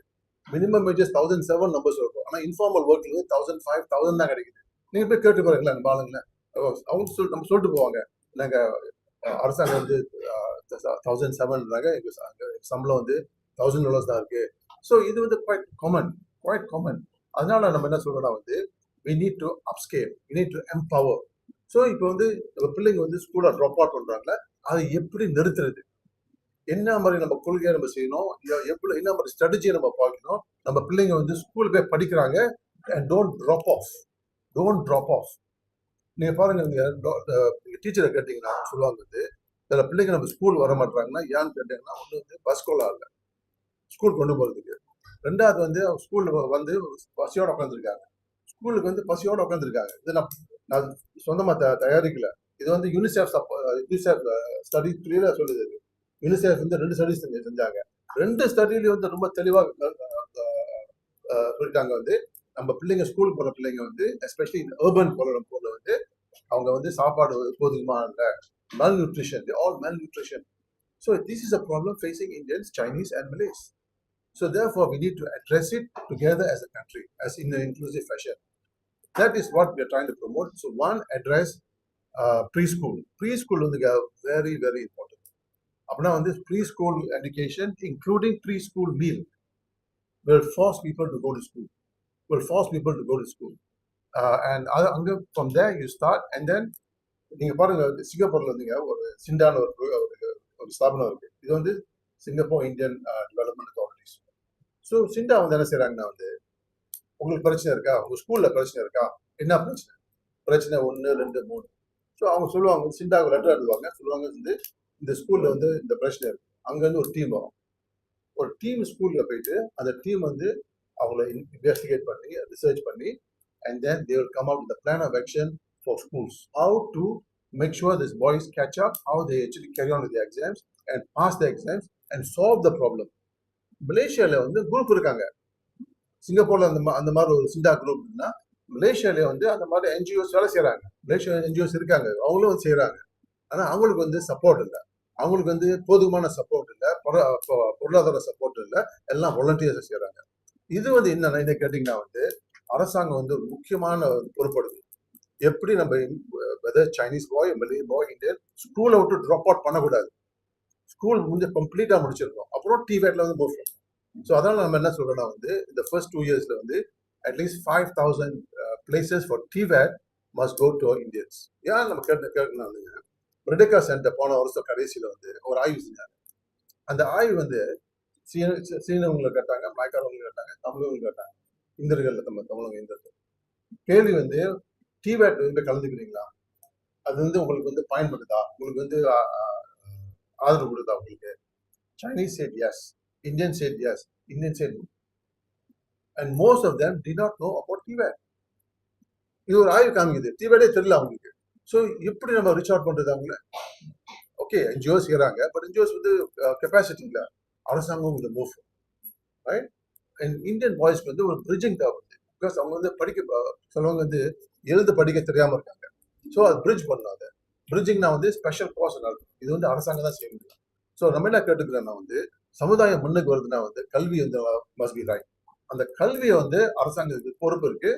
மினிமம் வேஜஸ் 1007 நம்பர்ஸ் இருக்கும். ஆனா இன்ஃபார்மல் ஒர்க்ல 1005, 1000 தான் கிடைக்குது. நீங்க போய் கேட்டு பாருங்களேன் நம்ம ஆளுங்கள. அவங்க நம்ம சொல்லிட்டு போவாங்க, நாங்க அரசாங்கம் வந்து 1007 எங்க சம்பளம் வந்து $1000 தான் இருக்கு. ஸோ இது வந்து குவைட் காமன். அதனால நம்ம என்ன சொல்றோம்னா வந்து we need to upscale, we need to empower. So இப்போ வந்து நம்ம பிள்ளைங்க வந்து ஸ்கூல்ல ட்ராப் அவுட் பண்றாங்களே, அதை எப்படி நிறுத்துறது, என்ன மாதிரி நம்ம கொள்கையை நம்ம செய்யணும், என்ன மாதிரி ஸ்ட்ராட்டஜியை நம்ம பார்க்கணும். நம்ம பிள்ளைங்க வந்து ஸ்கூல் போய் படிக்கிறாங்க and don't drop off. நீங்க பாருங்க, டீச்சரை கேட்டீங்கன்னா சொல்லுவாங்க வந்து சில பிள்ளைங்க நம்ம ஸ்கூல் வர மாட்டாங்கன்னா ஏன்னு கேட்டீங்கன்னா, ஒண்ணு வந்து பஸ் கோலா இல்ல ஸ்கூல் கொண்டு போறதுக்கு, ரெண்டாவது வந்து ஸ்கூல்ல வந்து பசியோட உட்காந்துருக்காங்க. ஸ்கூலுக்கு வந்து பசியோட உட்காந்துருக்காங்க. இது நான் சொந்தமா தயாரிக்கல. இது வந்து யூனிசெஃப் ஸ்டடி கிளியரா சொல்லுது. யூனிசெஃப் வந்து 2 ஸ்டடிஸ் செஞ்சாங்க. 2 ஸ்டடிலையும் வந்து ரொம்ப தெளிவா சொல்லிட்டாங்க வந்து நம்ம பிள்ளைங்க ஸ்கூல் போற பிள்ளைங்க வந்து எஸ்பெஷலி இந்த அர்பன் போல வந்து அவங்க வந்து சாப்பாடு போதுமா இல்ல, malnutrition, they all malnutrition. So this is a problem facing Indians, Chinese and Malays. So therefore we need to address it together as a country, as in an inclusive fashion. That is what we are trying to promote. So one, address preschool. Preschool is very, very important. Apna on this preschool education, including preschool meal, will force people to go to school. And from there you start, and then நீங்க பாருங்க, சிங்கப்பூர்ல இருந்தீங்க ஒரு சிண்டான ஒரு ஸ்தாபனம் இருக்கு. இது வந்து Singapore Indian development authorities. So SINDA வந்து என்ன செய்யறாங்கன்னா வந்து உங்களுக்கு பிரச்சனை இருக்கா, உங்க ஸ்கூல்ல பிரச்சனை இருக்கா, என்ன பிரச்சனை 1, 2, 3. ஸோ அவங்க சொல்லுவாங்க, சிண்டாவுக்கு லெட்டர் எழுதுவாங்க, சொல்லுவாங்க வந்து இந்த ஸ்கூல்ல வந்து இந்த பிரச்சனை இருக்கு. அங்க இருந்து ஒரு டீம் வரும். ஒரு டீம் ஸ்கூல்ல போயிட்டு அந்த டீம் வந்து அவங்கள இன்வெஸ்டிகேட் பண்ணி ரிசர்ச் பண்ணி, and then they will come out with a plan of action for schools, how to make sure these boys catch up, how they actually carry on with the exams and pass the exams and solve the problem. மலேசியால வந்து group இருக்காங்க. சிங்கப்பூர்ல அந்த மாதிரி ஒரு சிண்டா group இருக்குன்னா, மலேசியால வந்து அந்த மாதிரி என்ஜிஓஸ் வேலை செய்யறாங்க. மலேசியா என்ஜிஓஸ் இருக்காங்க, அவங்களும் வந்து செய்யறாங்க. ஆனா அவங்களுக்கு வந்து சப்போர்ட் இல்லை, அவங்களுக்கு வந்து போதுமான சப்போர்ட் இல்லை, பொருளாதார சப்போர்ட் இல்லை, எல்லாம் வாலண்டியர்ஸ் செய்யறாங்க. இது வந்து என்ன கேட்டீங்கன்னா வந்து அரசாங்கம் வந்து முக்கியமான பொறுப்படுது. எப்படி நம்ம வெதர் சைனீஸ் பாய், மலே பாய், இந்தியன் ஸ்கூலை விட்டு ட்ராப் அவுட் பண்ணக்கூடாது. ஸ்கூல் கம்ப்ளீட்டா முடிச்சிருக்கோம், அப்புறம் டிவேட்ல வந்து மூவ் பண்ணணும். ஸோ அதனால நம்ம என்ன சொல்றோம்னா வந்து இந்த ஃபர்ஸ்ட் 2 yearsல வந்து at least 5,000 places for TVET must go to Indians. ஏன் நம்ம கேட்கணும், ரெடேக்கா சென்டர் போன வருஷம் கடைசியில வந்து ஒரு ஆய்வு செஞ்சாங்க. அந்த ஆய்வு வந்து சீனவங்களை கேட்டாங்க, மலைக்காரவங்களை கேட்டாங்க, தமிழவங்களை கேட்டாங்க, இந்தியர்கள் தமிழங்க இந்தியர்கள். கேள்வி வந்து டிவேட் வந்து கலந்துக்கிறீங்களா, அது வந்து உங்களுக்கு வந்து பயன்படுதா, உங்களுக்கு வந்து ஆதரவு கொடுத்தா உங்களுக்கு? Chinese said yes, Indian said yes, Indian said no. And most of them did not know about TVET. இது ஒரு ஆய்வு காமிக்குது, டிவேட்டே தெரியல அவங்களுக்கு. ஸோ எப்படி நம்ம ரீச் அவுட் பண்றது அவங்கள? ஓகே, என்ஜிஓஸ் செய்யறாங்க, பட் என்ஜிஓஸ் வந்து கெப்பாசிட்டி இல்லை, அரசாங்கம் இந்த மூவ் ரைட். அண்ட் இந்தியன் பாய்ஸ்க்கு வந்து ஒரு பிரிட்ஜிங் தேவைப்படுது. பிகாஸ் அவங்க வந்து சிலவங்க வந்து எழுத படிக்க தெரியாம இருக்காங்க. ஸோ அது பிரிட்ஜ் பண்ணணும். அது பிரிட்ஜிங்னா வந்து ஸ்பெஷல் கோர்ஸ் நடக்கும். இது வந்து அரசாங்கம் தான் செய்ய முடியும். ஸோ நம்ம என்ன கேட்டுக்கிறேன்னா வந்து சமுதாயம் முன்னுக்கு வருதுன்னா வந்து கல்வி வந்து மஸ்ட் பி ரைட். அந்த கல்வியை வந்து அரசாங்கத்துக்கு பொறுப்பு இருக்கு,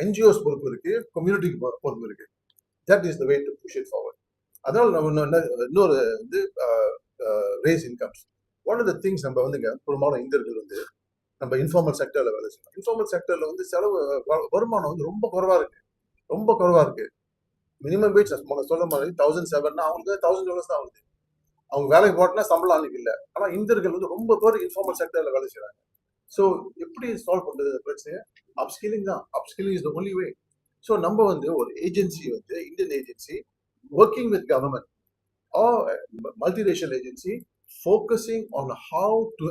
NGOs பொறுப்பு இருக்கு, கம்யூனிட்டிக்கு பொறுப்பு இருக்கு. That is the way to push it forward. அதனால நம்ம இன்னொரு வந்து raise incomes. One of the things நம்ம வந்து பெரும்பாலும் இந்தியர்கள் வந்து நம்ம இன்ஃபார்மல் செக்டர்ல வேலை செய்யணும். இன்ஃபார்மல் செக்டர்ல வந்து செலவு வருமானம் வந்து ரொம்ப குறைவா இருக்கு. மினிமம் வேஜ் சொல்ல மாதிரி 1,700 அவங்களுக்கு $1,000 தான் ஆகுது. அவங்க வேலைக்கு போட்டா சம்பளம் அன்னைக்கு இல்லை. ஆனா இந்தியர்கள் வந்து ரொம்ப பேர் இன்ஃபார்மல் செக்டர்ல வேலை செய்யறாங்க. ஸோ எப்படி சால்வ் பண்றது பிரச்சனை? அப்ஸ்கில்லிங் தான். Upskilling is the only way. So நம்ம வந்து ஒரு ஏஜென்சி வந்து Indian agency working with government or multiracial agency focusing on how to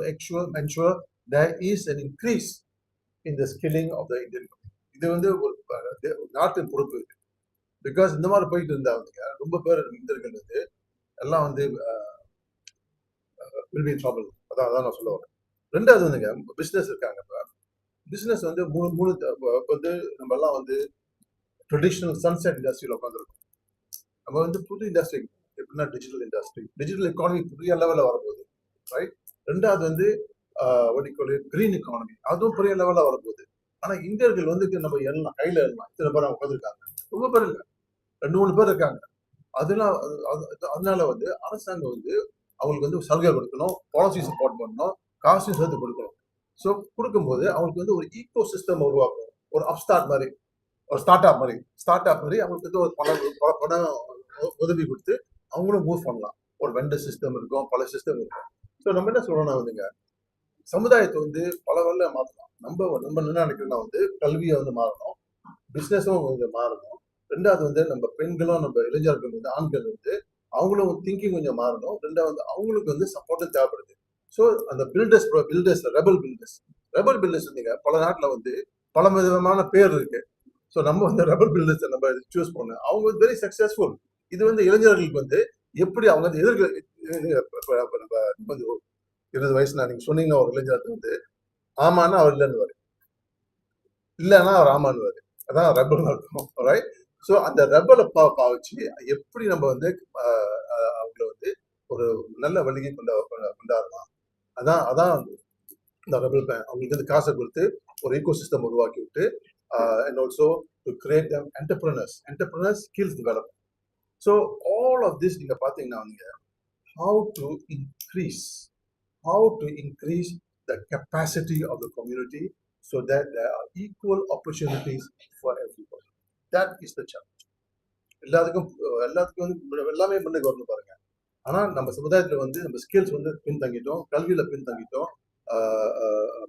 ensure there is an increase in the skilling of the Indian community. இது வந்து ஒரு நாட்டின் பொறுப்பு இருக்கு. பிகாஸ் இந்த மாதிரி போயிட்டு இருந்தா வந்து ரொம்ப பேர் இந்தியர்கள் வந்து எல்லாம் வந்து will be in trouble. அதான் நான் சொல்ல வரேன். ரெண்டாவது வந்துங்க பிசினஸ் இருக்காங்க. பிசினஸ் வந்து மூணு வந்து நம்ம எல்லாம் வந்து ட்ரெடிஷனல் சன்செட் இண்டஸ்ட்ரியில் உட்காந்துருக்கோம். நம்ம வந்து புது இண்டஸ்ட்ரி எப்படின்னா டிஜிட்டல் எக்கானமி பெரிய லெவலில் வரப்போகுது, ரைட்? ரெண்டாவது வந்து கிரீன் எக்கானமி, அதுவும் பெரிய லெவலில் வரப்போகுது. ஆனா இந்தியர்கள் வந்து நம்ம எல்லாம் கையில எல்லாம் இத்தனை பேர் உட்காந்துருக்காங்க. ரொம்ப பேர் இல்லை, 2-3 பேர் இருக்காங்க. அதனால வந்து அரசாங்கம் வந்து அவங்களுக்கு வந்து சலுகை கொடுக்கணும், பாலிசி சப்போர்ட் பண்ணணும், காசையும் சேர்த்து கொடுக்கணும். ஸோ கொடுக்கும்போது அவங்களுக்கு வந்து ஒரு ஈகோ சிஸ்டம் உருவாக்கணும். ஒரு அப்ஸ்டார்ட் மாதிரி, ஒரு ஸ்டார்ட் அப் மாதிரி அவங்களுக்கு வந்து ஒரு பணம் உதவி கொடுத்து அவங்களும் மூவ் பண்ணலாம். ஒரு வெண்டர் சிஸ்டம் இருக்கும், பல சிஸ்டம் இருக்கும். ஸோ நம்ம என்ன சொல்றோம்னா வந்துங்க, சமுதாயத்தை வந்து பல வழியில மாற்றலாம். நம்ம என்ன நினைக்கிறோம்னா வந்து கல்வியை வந்து மாறணும், பிசினஸும் கொஞ்சம் மாறணும். ரெண்டாவது வந்து நம்ம பெண்களும் நம்ம இளைஞர்கள் வந்து ஆண்கள் வந்து அவங்களும் திங்கிங் கொஞ்சம் மாறணும். ரெண்டாவது அவங்களுக்கு வந்து சப்போர்ட்டும் தேவைப்படுது. ஸோ அந்த ரெபல் பில்டர்ஸ் வந்துங்க பல நாட்டில் வந்து பல விதமான பேர் இருக்கு. ஸோ நம்ம வந்து ரெபல் பில்டர்ஸை நம்ம சூஸ் பண்ணோம். அவங்க வந்து வெரி சக்சஸ்ஃபுல். இது வந்து இளைஞர்களுக்கு வந்து எப்படி அவங்க வந்து நம்ம 20 வயசுல நீங்க சொன்னீங்கன்னா ஒரு இளைஞருக்கு வந்து ஆமான்னா அவர் இல்லைன்னா அவர் ஆமான்னு அதான் ரெபல் இருக்கும், ரைட்? ஸோ அந்த ரெபலை பாவச்சு எப்படி நம்ம வந்து அவங்களை வந்து ஒரு நல்ல வழியை கொண்டாடலாம். அதான் இந்த ரெபல் பிளான். அவங்களுக்கு வந்து காசை கொடுத்து ஒரு ஈகோ சிஸ்டம் உருவாக்கி விட்டு and also to create them entrepreneurs skills development. So all of this நீங்க பாத்தீங்கன்னா வந்து how to increase the capacity of the community so that there are equal opportunities for everybody. That is the challenge. எல்லாத்துக்கும் எல்லாமே முன்னுக்கு வரணும் பாருங்க. ஆனா நம்ம சமுதாயத்துல வந்து நம்ம ஸ்கில்ஸ் வந்து பின்தங்கிட்டோம், கல்வியில பின்தங்கிட்டோம்,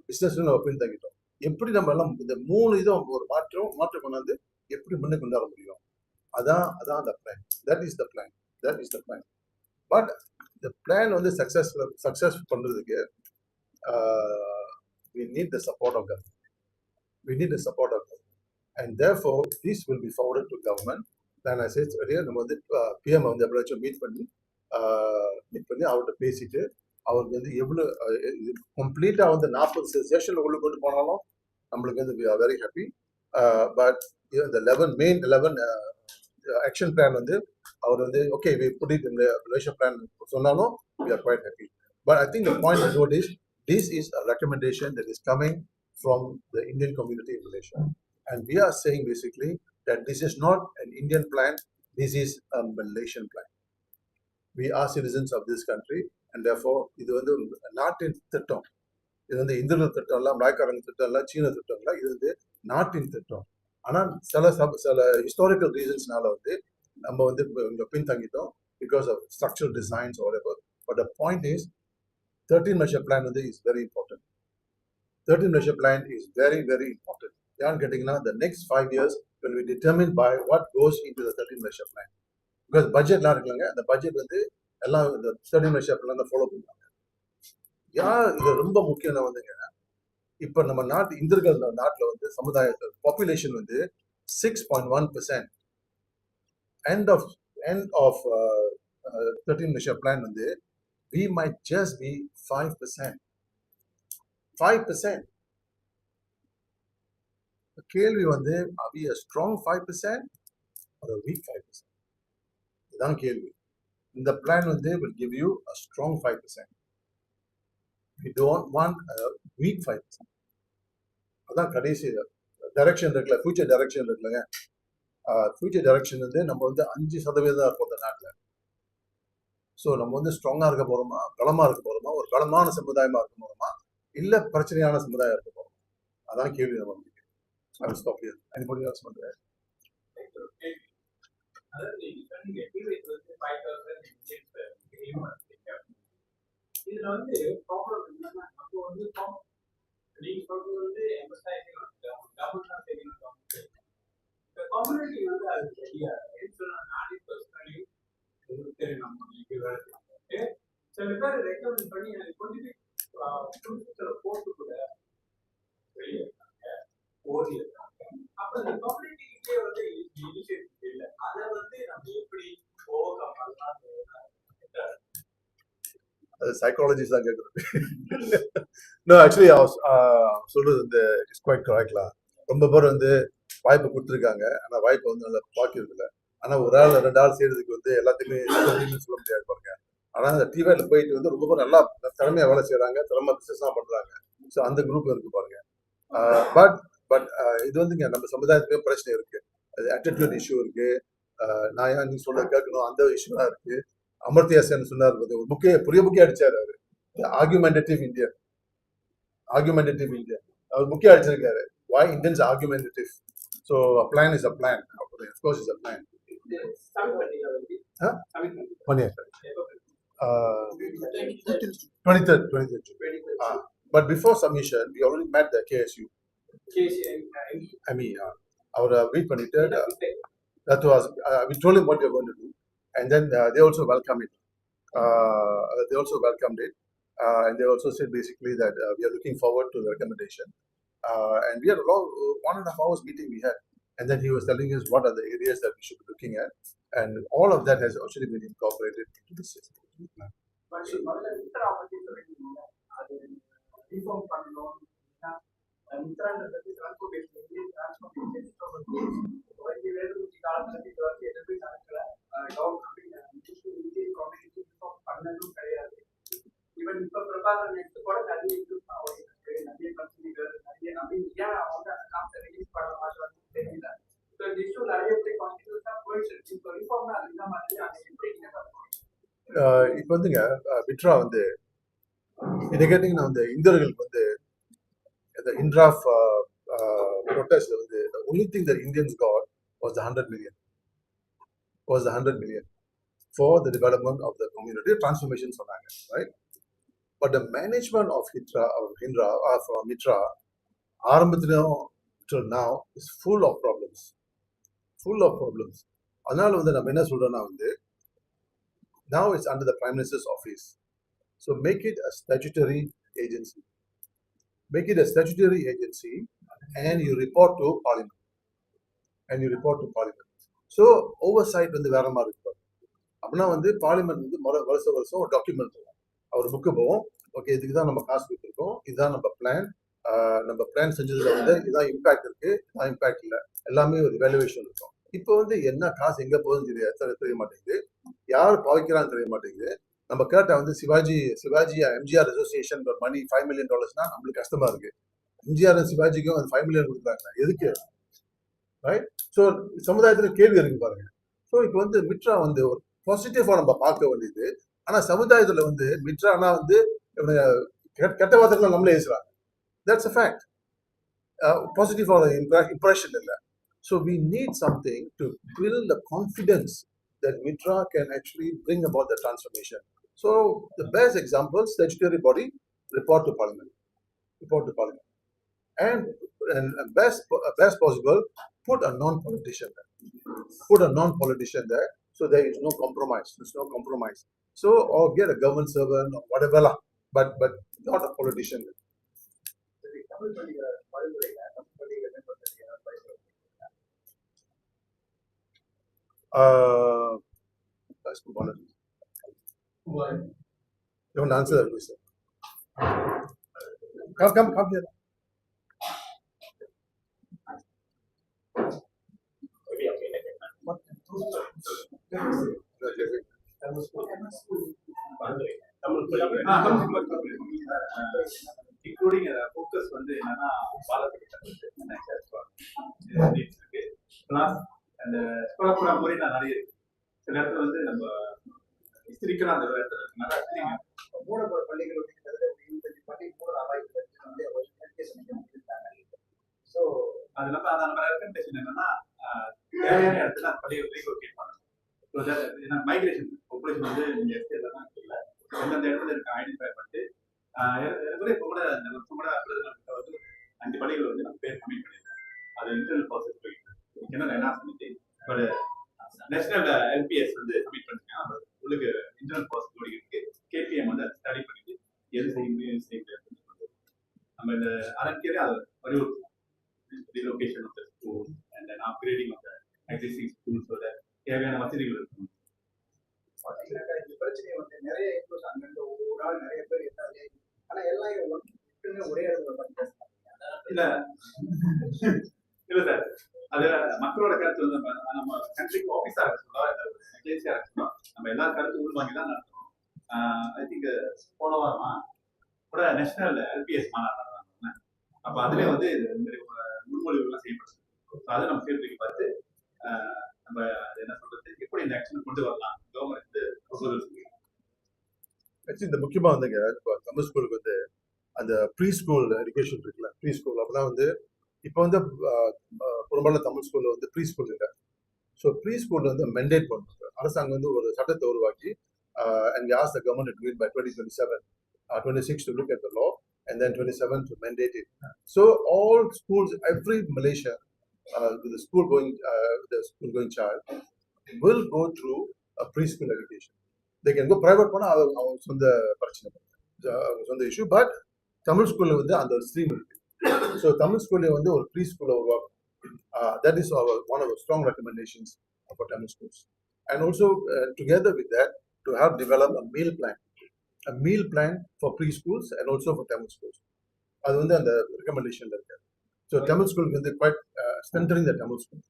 பிசினஸ்ல நம்ம பின்தங்கிட்டோம். எப்படி நம்ம எல்லாம் இந்த 3 இதுவும் ஒரு மாற்றம் கொண்டாந்து எப்படி முன்னுக்கு கொண்டாட முடியும்? அதான் அந்த plan. That is the plan. But இந்த பிளான் வந்து சக்சஸ் பண்றதுக்கு we need the support of government. And therefore this will be forwarded to government. Then I said earlier நம்ம வந்து PM வந்து எப்படியாச்சும் மீட் பண்ணி அவர்கிட்ட பேசிட்டு அவருக்கு வந்து எவ்வளவு கம்ப்ளீட்டா வந்து 40 செஷன் உள்ள கொண்டு போனாலும் நம்மளுக்கு வந்து we are very happy. But the 11 action plan வந்து அவர் வந்து okay we put it in the Malaysia plan சொன்னாலும் we are quite happy. But I think the point to note is this is a recommendation that is coming from the Indian community in Malaysia, and we are saying basically that this is not an Indian plan, this is a Malaysian plan. We are citizens of this country and therefore இது வந்து நாட்டின் திட்டம். இது வந்து இந்திய திட்டம் இல்ல, மலாய்க்காரங்க திட்டம் இல்ல, சீன திட்டம் இல்ல, இது வந்து நாட்டின் திட்டம். ஆனா சில ஹிஸ்டாரிக்கல் ரீசன்ஸ்னால வந்து நம்ம வந்து இங்க பின்தங்கிட்டோம் because of structural designs or whatever. But the point is 13 measure plan வந்து is very important. 13 measure plan is very important. யான்னு கேட்டீங்கன்னா the next 5 years will be determined by what goes into the 13 measure plan. Because budgetலாம் இருக்குங்க, அந்த budget வந்து எல்லாம் இந்த 13 measure plan தான் follow பண்ணுவாங்க. இது ரொம்ப முக்கியம் வந்துங்க. இப்ப நம்ம இந்தியர்கள் நாட்டுல வந்து சமுதாயத்தில் பாப்புலேஷன் வந்து 6.1%. End of 13 measure plan வந்து we might just be 5%. கேள்வி வந்து are we a strong 5% or a weak 5%? இதுதான் கேள்வி. இந்த பிளான் வந்து will give you a strong 5%. We don't want a weak 5%. அதான் கடைசி டைரக்ஷன் இருக்குல்ல, ஃபியூச்சர் டைரக்ஷன் இருக்குல்லங்க. ஃபியூச்சர் டைரக்ஷன் வந்து நம்ம வந்து 5% தான் இருப்போம் இந்த நாட்டில். ஸோ நம்ம வந்து ஸ்ட்ராங்காக இருக்க போகிறோமா, பலமாக இருக்க போகிறோமா, ஒரு பலமான சமுதாயமாக இருக்க போகிறோமா, இல்லை பிரச்சனையான சமுதாயம் இருக்க போகிறோமா, அதான் கேள்வி நம்ம வந்து. I will stop here. Anybody else want to add? இதுல வந்து ப்ராப்ளம் என்னன்னா நம்ம வந்து நீங்க சொல்றது வந்து எம்பசைசிங் கவர்மெண்ட் தான் தெரியணும். இந்த கம்யூனிட்டி வந்து அது தெரியாது. நானே பர்சனலி தெரியும் நம்ம சில பேர் ரெக்கமெண்ட் பண்ணி எனக்கு கொண்டு போய் போட்டு கூட வெளியே இருக்காங்க, ஓடி இருக்காங்க. அப்ப இந்த கம்யூனிட்டிக்கே வந்து இனிஷியேட்டிவ் இல்லை. அதை வந்து நம்ம எப்படி ஓவர் கம் பண்ணலாம்? அது சைக்காலஜிஸ்ட் தான் கேட்குறது. நோ ஆக்சுவலி சொல்றது வந்து இட்ஸ் குவைட் கரெக்ட்லா. ரொம்ப பேர் வந்து வாய்ப்பு கொடுத்துருக்காங்க, ஆனால் வாய்ப்பு வந்து நல்லா பார்க்கறதில்ல. ஆனால் ஒரு ஆள் 2 ஆள் செய்யறதுக்கு வந்து எல்லாத்தையுமே சொல்ல முடியாது பாருங்க. ஆனால் அந்த டிவில போயிட்டு வந்து ரொம்ப பேர் நல்லா திறமையாக வேலை செய்யறாங்க, திறமை பிசினஸ் பண்றாங்க. ஸோ அந்த குரூப் இருக்கு பாருங்க. பட் பட் இது வந்துங்க நம்ம சமுதாயத்துக்கு பிரச்சனை இருக்கு. அது அட்டிடியூட் இஷ்யூ இருக்கு. நான் ஏன் நீ சொல்ல கேட்கணும் அந்த இஷ்யூலாம் இருக்கு. அமர்த்தியா சென் சொன்னார், ஒரு புக்கே புரிய புக்கே அடிச்சாரு அவரு, ஆர்குமெண்டேட்டிவ் இந்தியா. அவர் புக்கே அடிச்சிருக்காரு, why Indians are argumentative. So a plan is a plan, of course is a plan. Huh? 23rd. But before submission we already met the KSU. our meet பண்ணிட்டு that was we told him what we are going to do, and then they also welcomed it. And they also said basically that we are looking forward to the recommendation. And we had a long 1.5 hours meeting we had, and then he was telling us what are the areas that we should be looking at, and all of that has actually been incorporated into the system. Even if prepare next for நிறைய நிறைய கம்பெனிகள் நிறைய ஏன் அவங்க காசை release பண்ண மாட்டாங்க தெரியல. ஸோ இந்த இஷ்யூ நிறைய எப்படி கான்டினியூஸாக போயிட்டு இருக்கு. இப்போ ரிஃபார்ம் அது இந்த மாதிரி அதை எப்படி நீங்க பார்க்கணும்? இப்போ வந்துங்க விட்ரா வந்து இதை கேட்டீங்கன்னா வந்து இந்தியர்களுக்கு வந்து the Indra protest வந்து the only thing that Indians got was the 100 million for the development of the community transformation சொன்னாங்க, right? But the management of Mitra ஆரம்பத்திலும் till now is full of problems. அதனால வந்து நம்ம என்ன சொல்றோம்னா வந்து now it's under the Prime Minister's office, so make it a statutory agency. And you report to Parliament. So oversight வந்து வேற மாதிரி இருக்கும். அப்படின்னா வந்து பார்லிமெண்ட் வந்து வருஷம் ஒரு டாக்குமெண்ட் இருக்கும். அவர் புக்கு போவோம், ஓகே இதுக்கு தான் நம்ம காசு கொடுத்துருக்கோம், இதுதான் நம்ம பிளான் செஞ்சதுல வந்து இதான் இம்பாக்ட் இருக்கு, இதான் இம்பாக்ட் இல்லை, எல்லாமே ஒரு வேல்யூவேஷன் இருக்கும். இப்போ வந்து என்ன காசு எங்க போகுதுன்னு தெரிய மாட்டேங்குது, யார் பாவிக்கிறான்னு தெரிய மாட்டேங்குது. நம்ம கேட்ட வந்து சிவாஜி எம்ஜிஆர் அசோசியேஷன் மணி $5 million நம்மளுக்கு கஷ்டமா இருக்கு. எம்ஜிஆர் சிவாஜிக்கும் அந்த 5 million கொடுக்குறாங்க, எதுக்கு? ரைட். ஸோ சமுதாயத்துல கேள்வி இருக்கு பாருங்க. ஸோ இப்போ வந்து மிட்ரா வந்து ஒரு பாசிட்டிவா நம்ம பார்க்க வேண்டியது. ஆனா சமுதாயத்துல வந்து மிட்ரானா வந்து கெட்ட வார்த்தைகள் நம்மளே பேசுறாங்க. That's a fact. Positive impression இல்லை. So we need something to build the confidence that Mitra can actually bring about the transformation. So the best example, statutory body, report to Parliament. And best possible, put a non-politician there. So there is no compromise. So or get a government servant or whatever lah, but not a politician. Let's move on. You want to answer that question? Come here. Including focus வந்து என்னன்னா பாலத்திட்ட இருக்கு class அந்த ஸ்கோலா முறை நிறைய இருக்கு. சில இடத்துல வந்து நம்ம ஹிஸ்டரிக்கலா அந்த இடத்துல இருக்கனால மூடப்பட பள்ளிகள் வந்து கிட்டத்தட்ட ஒரு 25 பள்ளி மூட வாய்ப்பு வந்து ஸோ அது நம்ம ரெக்கமெண்டேஷன் என்னன்னா தேவையான இடத்துல அந்த பள்ளியை ரீலோகேட் பண்ணணும். ஏன்னா மைக்ரேஷன் பாப்புலேஷன் வந்து நீங்க எஸ்டேட்ல தான் இருக்குல்ல, எந்தெந்த இடத்துல இருக்க ஐடென்டிஃபை பண்ணிட்டு இப்போ கூட இந்த வருஷம் கூட வந்து 5 பள்ளிகள் வந்து நம்ம பேர் கமிட் பண்ணியிருக்கோம். அது இன்டர்னல் ப்ராசஸ் போயிட்டு என்ன என்ஹான்ஸ் பண்ணிட்டு பட் நேஷனல் எல்பிஎஸ் வந்து சப்மிட் பண்ணிருக்கேன். உங்களுக்கு இன்டர்னல் ப்ராசஸ் ஓடிக்கிட்டு கேபிஎம் வந்து ஸ்டடி பண்ணிட்டு எது செய்ய செய்ய நம்ம இந்த அரங்கிலே அதை வலியுறுத்தலாம். Relocation of the school and then upgrading of the existing schools so that தேவையான வசதிகள் இருக்கும். இந்த பிரச்சனையை வந்து நிறைய இன்க்ளூஸ் அங்கிருந்து ஒரு ஆள் நிறைய பேர் இருந்தாலே ஆனா எல்லாம் ஒரே இடத்துல இல்ல இல்ல சார், அது மக்களோட கருத்து வந்து நம்ம கண்ட்ரிக்கு ஆஃபீஸா இருக்கணும், ஏஜென்சியா இருக்கணும், நம்ம எல்லா கருத்து உள்வாங்கி தான் நடத்தணும். ஐ திங்க் போன வாரமா கூட நேஷனல் எல்பிஎஸ் மாநாடு நடந்தாங்க. அப்ப அதுல வந்து முன்மொழிவுலாம் செய்யப்படுது. அதை நம்ம கேள்விக்கு பார்த்து நம்ம என்ன சொல்றது, எப்படி இந்த ஆக்ஷன் கொண்டு வரலாம் கவர்மெண்ட் ஆக்சுவலி இந்த முக்கியமா வந்துங்க தமிழ் ஸ்கூலுக்கு வந்து அந்த ப்ரீ ஸ்கூல் எஜுகேஷன் இருக்குல்ல, ப்ரீ ஸ்கூல் அப்பதான் வந்து இப்போ வந்து பெரும்பாலும் தமிழ் ஸ்கூல்ல வந்து ப்ரீ ஸ்கூல் இல்லை. ஸோ ப்ரீ ஸ்கூல்ல வந்து மெண்டேட் பண்ணுறாங்க. அரசாங்கம் வந்து ஒரு சட்டத்தை உருவாக்கி and ask the government to do it by 2027, 26 to look at the law, and then 27 to mandate it. So all schools, every Malaysia, the school going child will go through a preschool education. They can go private one, on the issue, but Tamil school வந்து அந்த stream இருக்கு. So Tamil school வந்து ஒரு preschool உருவாக்கும். That is one of our strong recommendations for Tamil schools. And also together with that, to have developed a meal plan for preschools and also for Tamil schools. அது வந்து அந்த recommendation இருக்கு. So Tamil school வந்து quite strengthening the Tamil school.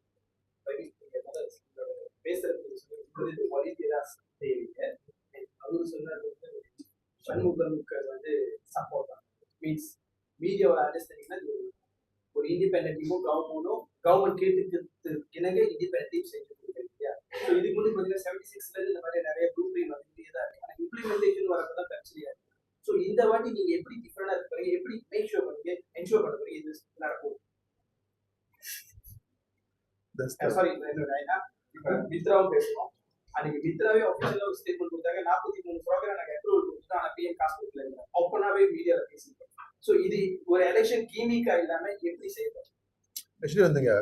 Means மீடியாவோட அண்டர்ஸ்டாண்டிங்னா ஒரு independent demo government கேட்டு இணங்க இண்டிபெண்டன்ட் டீம் செஞ்சு கொடுக்குறது இல்லையா? ஸோ இதுக்கு முன்னாடி பார்த்தீங்கன்னா 76ல இந்த மாதிரி நிறைய ப்ளூ பிரிண்ட் வந்துட்டே தான் இருக்கு. ஆனால் இம்ப்ளிமெண்டேஷன் வரப்பதான் பிரச்சனையா இருக்கு. ஸோ இந்த வாட்டி நீங்க எப்படி டிஃபரெண்டா இருப்பீங்க, எப்படி மேக் ஷோர் பண்ணுவீங்க, என்ஷோர் பண்ண போறீங்க இது நடக்கும்? சாரி, இப்போ மித்ராவும் பேசணும். அன்னைக்கு மித்ராவே ஆஃபீஷியலா ஒரு ஸ்டேட்மெண்ட் கொடுத்தாங்க, 43 ப்ரோக்ராம் நாங்கள் அப்ரூவல் கொடுத்துட்டோம், ஆனால் பிஎம் காசு கொடுக்கல, ஓப்பனாவே மீடியால பேசியிருக்கோம். ஸோ இது ஒரு எலெக்ஷன் கீமிக்கா இல்லாம எப்படி செய்யணும்? ஆக்சுவலி வந்துங்க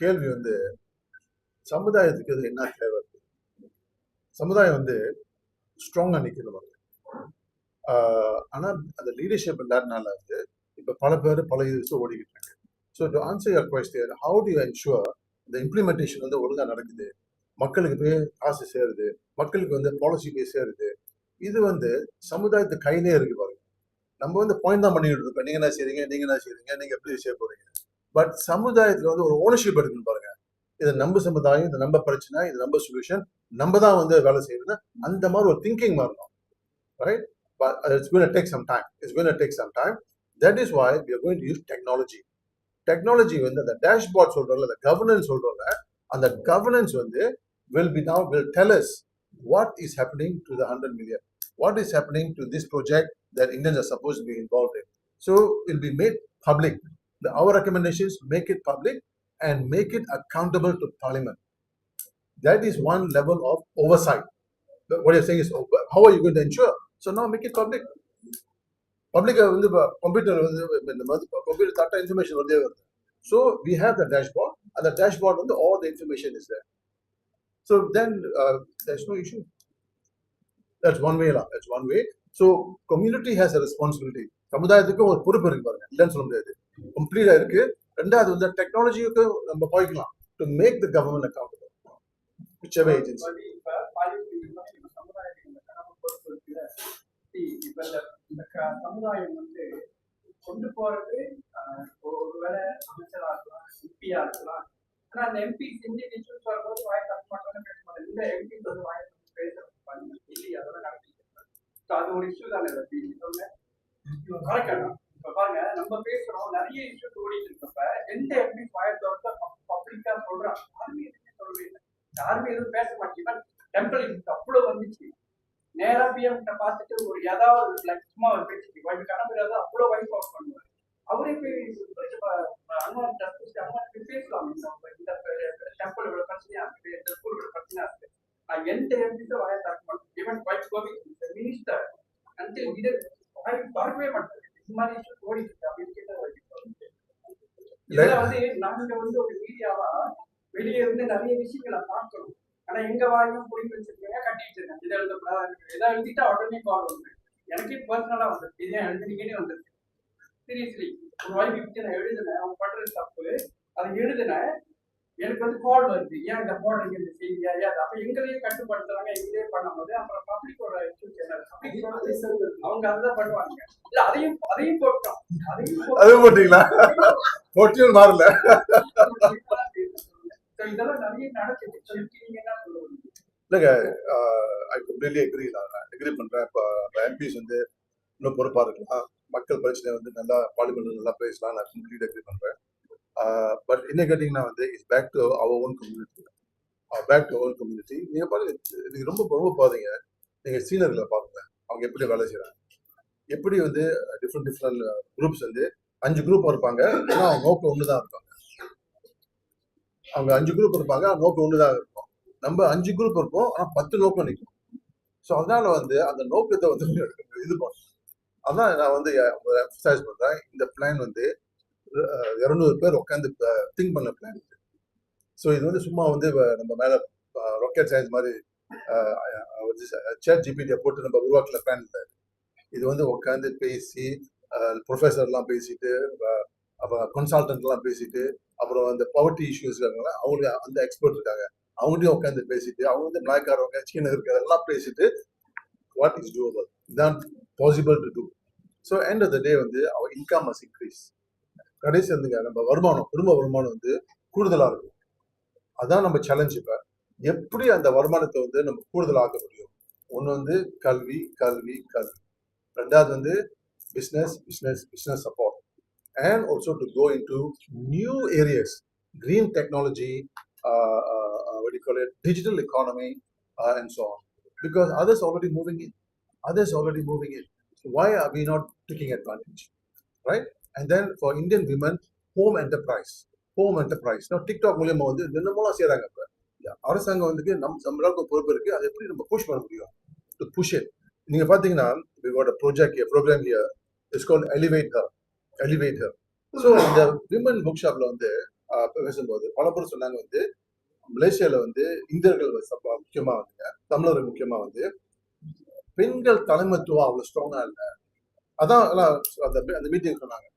கேள்வி வந்து சமுதாயத்துக்கு அது என்ன தேவை? சமுதாயம் வந்து ஸ்ட்ராங்கா நிற்கணும். ஆனா அந்த லீடர்ஷிப் இல்லாதனால வந்து இப்ப பல பேர் பல இது ஓடிக்கிட்டு இருக்கு. So to answer your question, how to you ensure இந்த இம்ப்ளிமெண்டேஷன் வந்து ஒழுங்கா நடக்குது, மக்களுக்கு போய் காசு சேருது, மக்களுக்கு வந்து பாலிசி போய் சேருது, இது வந்து சமுதாயத்து கையிலே இருக்கு பாருங்க. நம்ம வந்து பாயிண்ட் தான் பண்ணிட்டு இருக்கோம், நீங்க என்ன செய்றீங்க, நீங்க எப்படி செய்ய போறீங்க. பட் சமுதாயத்துல வந்து ஒரு ஓனர்ஷிப் எடுக்கணும் பாருங்க. இது நம்ம சமுதாயம், இது நம்ம பிரச்சனை, இது நம்ம சொல்யூஷன், நம்ம தான் வந்து வேலை செய்யறது, அந்த மாதிரி ஒரு திங்கிங் வரணும். Right? But it's going to take some time. That is why we are going to use technology. Technology வந்து அந்த டேஷ்போர்ட் சொல்றோம்ல, அந்த கவர்னன்ஸ் சொல்றோம்ல, அந்த கவர்னன்ஸ் வந்து will tell us what is happening to the 100 million, what is happening to this project that Indians are supposed to be involved in. So it will be made public. Our recommendations, make it public and make it accountable to Parliament. That is one level of oversight. What you're saying is, how are you going to ensure? So now make it public. Public வந்து computer data information வருதே வருது. So we have the dashboard, and the dashboard வந்து all the information is there. So then there's no issue. That's one way. So community has a responsibility. சமுதாயத்துக்கு ஒரு பொறுப்பு இருக்கு பாருங்க, இல்லைன்னு சொல்ல முடியாது, கம்ப்ளீட்டா இருக்கு. ரெண்டாவது வந்து டெக்னாலஜிக்கு நம்ம போய்க்கலாம் to make the government accountable, whichever agency. சமுதாயம் வந்து கொண்டு போறது ஒருவேளை அமைச்சரா இருக்கலாம், எம்பியா இருக்கலாம். ஆனா அந்த எம்பி இண்டிவிஜுவல்ஸ் வரும்போது வாய் தர மாட்டாங்க, பேச மாட்டாங்க. இந்த எம்பி வந்து வாய் பேசுறது இல்லையா, அதெல்லாம் நடத்திட்டு. அது ஒரு இஷ்யூ தானே சொன்னேன். மறக்கணும். இப்ப பாருங்க, நம்ம பேசுறோம், நிறைய இஷ்யூஸ் ஓடிட்டு இருக்கப்ப எந்த எப்படி பயத்தோட பப்ளிக்கா சொல்றான், யாருமே எதுவுமே சொல்லவே இல்லை, யாருமே எதுவும் பேச மாட்டேங்க. டெம்பிள் அவ்வளவு வந்துச்சு, நேரா பிஎம் கிட்ட பார்த்துட்டு ஒரு ஏதாவது சும்மா ஒரு பேச்சு கணக்கு அவ்வளவு வைப் அவுட் பண்ணுவார். அவரே போய் அனுமான் பேசலாம், இந்த டெம்பிள் இவ்வளவு பிரச்சனையா இருக்கு, இந்த ஸ்கூல் இவ்வளவு பிரச்சனையா இருக்கு. நான் எந்த எம்பிட்டு வாய தாக்க மாட்டேன். Even white Covid minister until இது வரவே மாட்டேன். இந்த மாதிரி இஷ்யூ ஓடிட்டு இருக்கு அப்படின்னு கேட்ட இதெல்லாம் வந்து நாங்க வந்து ஒரு மீடியாவா வெளியே இருந்து நிறைய விஷயங்களை பார்க்கணும். ஆனா எங்க வாயும் புரிஞ்சு வச்சிருக்கீங்க, கட்டி வச்சிருக்கேன், இதை எழுதக்கூடாது, எதாவது எழுதிட்டா உடனே கால் வந்து எனக்கே பர்சனலா வந்துருக்கு, இதே எழுதுனீங்கன்னு வந்துருக்கு. சீரியஸ்லி ஒரு வாய்ப்பு பற்றி நான் எழுதுனேன், அவங்க பண்றது தப்பு, அதை எழுதுனேன், எனக்கு வந்து கால் வருது, ஏன் இதை போடுறீங்க இந்த செய்தியா, ஏன் அப்ப எங்களையே கட்டுப்படுத்துறாங்க, எங்களையே பண்ணும்போது அப்புறம் பப்ளிக்கோட இஷ்யூஸ் என்ன, அவங்க அதுதான் பண்ணுவாங்க. இல்ல அதையும் போட்டோம், அது போட்டீங்களா? போட்டியும் மாறல. இதெல்லாம் நிறைய நடக்குது. நீங்க என்ன சொல்லுவாங்க? இல்லைங்க, ஐ கம்ப்ளீட்லி அக்ரி. நான் அக்ரி பண்றேன். இப்போ எம்பிஸ் வந்து இன்னும் பொறுப்பா இருக்கலாம், மக்கள் பிரச்சனை வந்து நல்லா பார்லிமெண்ட் நல்லா பேசலாம், நான் கம்ப்ளீட் அக்ரி பண்றேன். பட் என்ன கேட்டீங்கன்னா வந்து it's back to our own community, back to our community. நீங்க பாருங்க, நீங்க ரொம்ப ரொம்ப பாருங்க, நீங்க சீனியர்களை பாருங்க, அவங்க எப்படி வேலை செய்யறாங்க, எப்படி வந்து டிஃப்ரெண்ட் குரூப்ஸ் வந்து 5 குரூப் இருப்பாங்க, ஆனா அவங்க நோக்கம் ஒண்ணுதான் இருப்பாங்க. அவங்க 5 குரூப் இருப்பாங்க, நோக்கம் ஒண்ணுதான் இருக்கும். நம்ம 5 குரூப் இருப்போம், ஆனா 10 நோக்கம் நிற்கும். ஸோ அதனால வந்து அந்த நோக்கத்தை வந்து இது பண்ணும். அதான் நான் வந்து எக்ஸசைஸ் பண்றேன். இந்த பிளான் வந்து 200 பேர் உட்காந்து திங்க் பண்ண பிளான். ஸோ இது வந்து சும்மா வந்து நம்ம மேல ராக்கெட் சயின்ஸ் மாதிரி சேட் ஜிபிடியை போட்டு நம்ம உருவாக்கல பிளான் இல்லை. இது வந்து உட்காந்து பேசி ப்ரொஃபஸர்லாம் பேசிட்டு, அப்புறம் கன்சல்டன்ட்லாம் பேசிட்டு, அப்புறம் அந்த பவர்ட்டி இஷ்யூஸ் இருக்காங்க, அவங்க அந்த எக்ஸ்பர்ட் இருக்காங்க, அவங்களையும் உட்காந்து பேசிட்டு, அவங்க வந்து பிளாக்காரவங்க சீன இருக்கிறதெல்லாம் பேசிட்டு வாட் இஸ் டூவபிள், இதான் possible to do. So end of the day வந்து அவர் இன்கம் மஸ்ட் இன்க்ரீஸ். கடைசி வந்துங்க நம்ம வருமானம், குடும்ப வருமானம் வந்து கூடுதலாக இருக்கும். அதான் நம்ம சேலஞ்ச். இப்போ எப்படி அந்த வருமானத்தை வந்து நம்ம கூடுதலாக்க முடியும்? ஒன்று வந்து கல்வி கல்வி கல்வி, ரெண்டாவது வந்து business support, and also to go into new areas, green technology, what do you call it, digital economy, and so on, because others already moving in. So why are we not taking advantage, right? And then for Indian women, home enterprise. Now TikTok மூலமா வந்து என்னென்னலாம் செய்றாங்க. இப்ப அரசாங்கம் வந்து நம்மளுக்கு பொறுப்பு இருக்கு, அதை எப்படி நம்ம புஷ் பண்ண முடியும்? To push it. நீங்க பாத்தீங்கன்னா we got a program here, it's called elevate her. So இந்த விமன் புக் ஷாப்ல வந்து பேசும்போது பல பேர் சொன்னாங்க வந்து மலேசியால வந்து இந்தியர்கள் முக்கியமா வந்துங்க, தமிழர்கள் முக்கியமா வந்து பெண்கள் தலைமைத்துவம் அவ்வளவு ஸ்ட்ராங்கா இல்லை. அதான் அந்த மீட்டிங் சொன்னாங்க.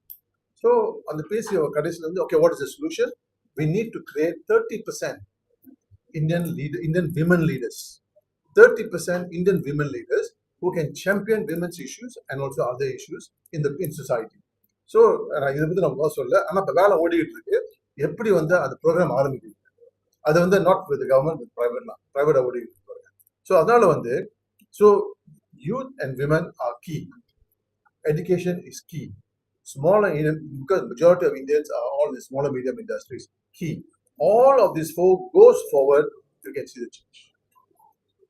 ஸோ அந்த பேசிய கடைசியில் வந்து okay, what is the solution? We need to create 30% Indian women leaders. 30% Indian women leaders who can champion women's issues and also other issues in society. So இதை பற்றி நம்ம சொல்ல, ஆனால் இப்போ வேலை ஓடிக்கிட்டு இருக்கு. எப்படி வந்து அந்த ப்ரோக்ராம் ஆரம்பிக்குது, அது வந்து நாட் வித் கவர்மெண்ட், வித் ப்ரைவேட்டாக ஓடிக்கிட்டு இருக்காங்க. ஸோ அதனால வந்து so youth and women are key. Education is key. Smaller, because majority of Indians are all in smaller medium industries, key. All of this folk goes forward, you can see the change.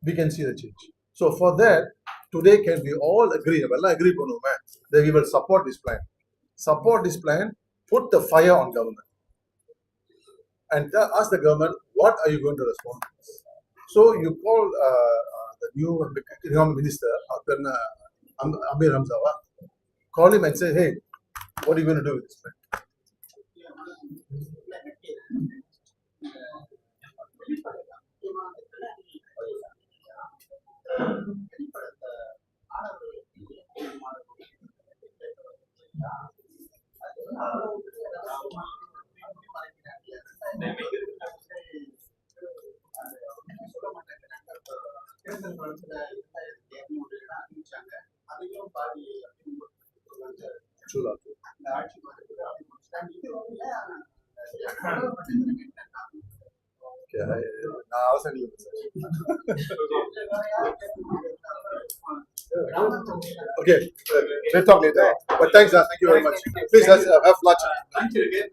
We can see the change. So for that, today can we all agree, that we will support this plan, put the fire on government, and ask the government, what are you going to respond to this? So you call the new economic minister, Amir Hamzawa, call him and say, hey, what are you going to do with this plan? Okay, let's talk later. But thanks, thank you very much. Please, let's have lunch. Thank you again.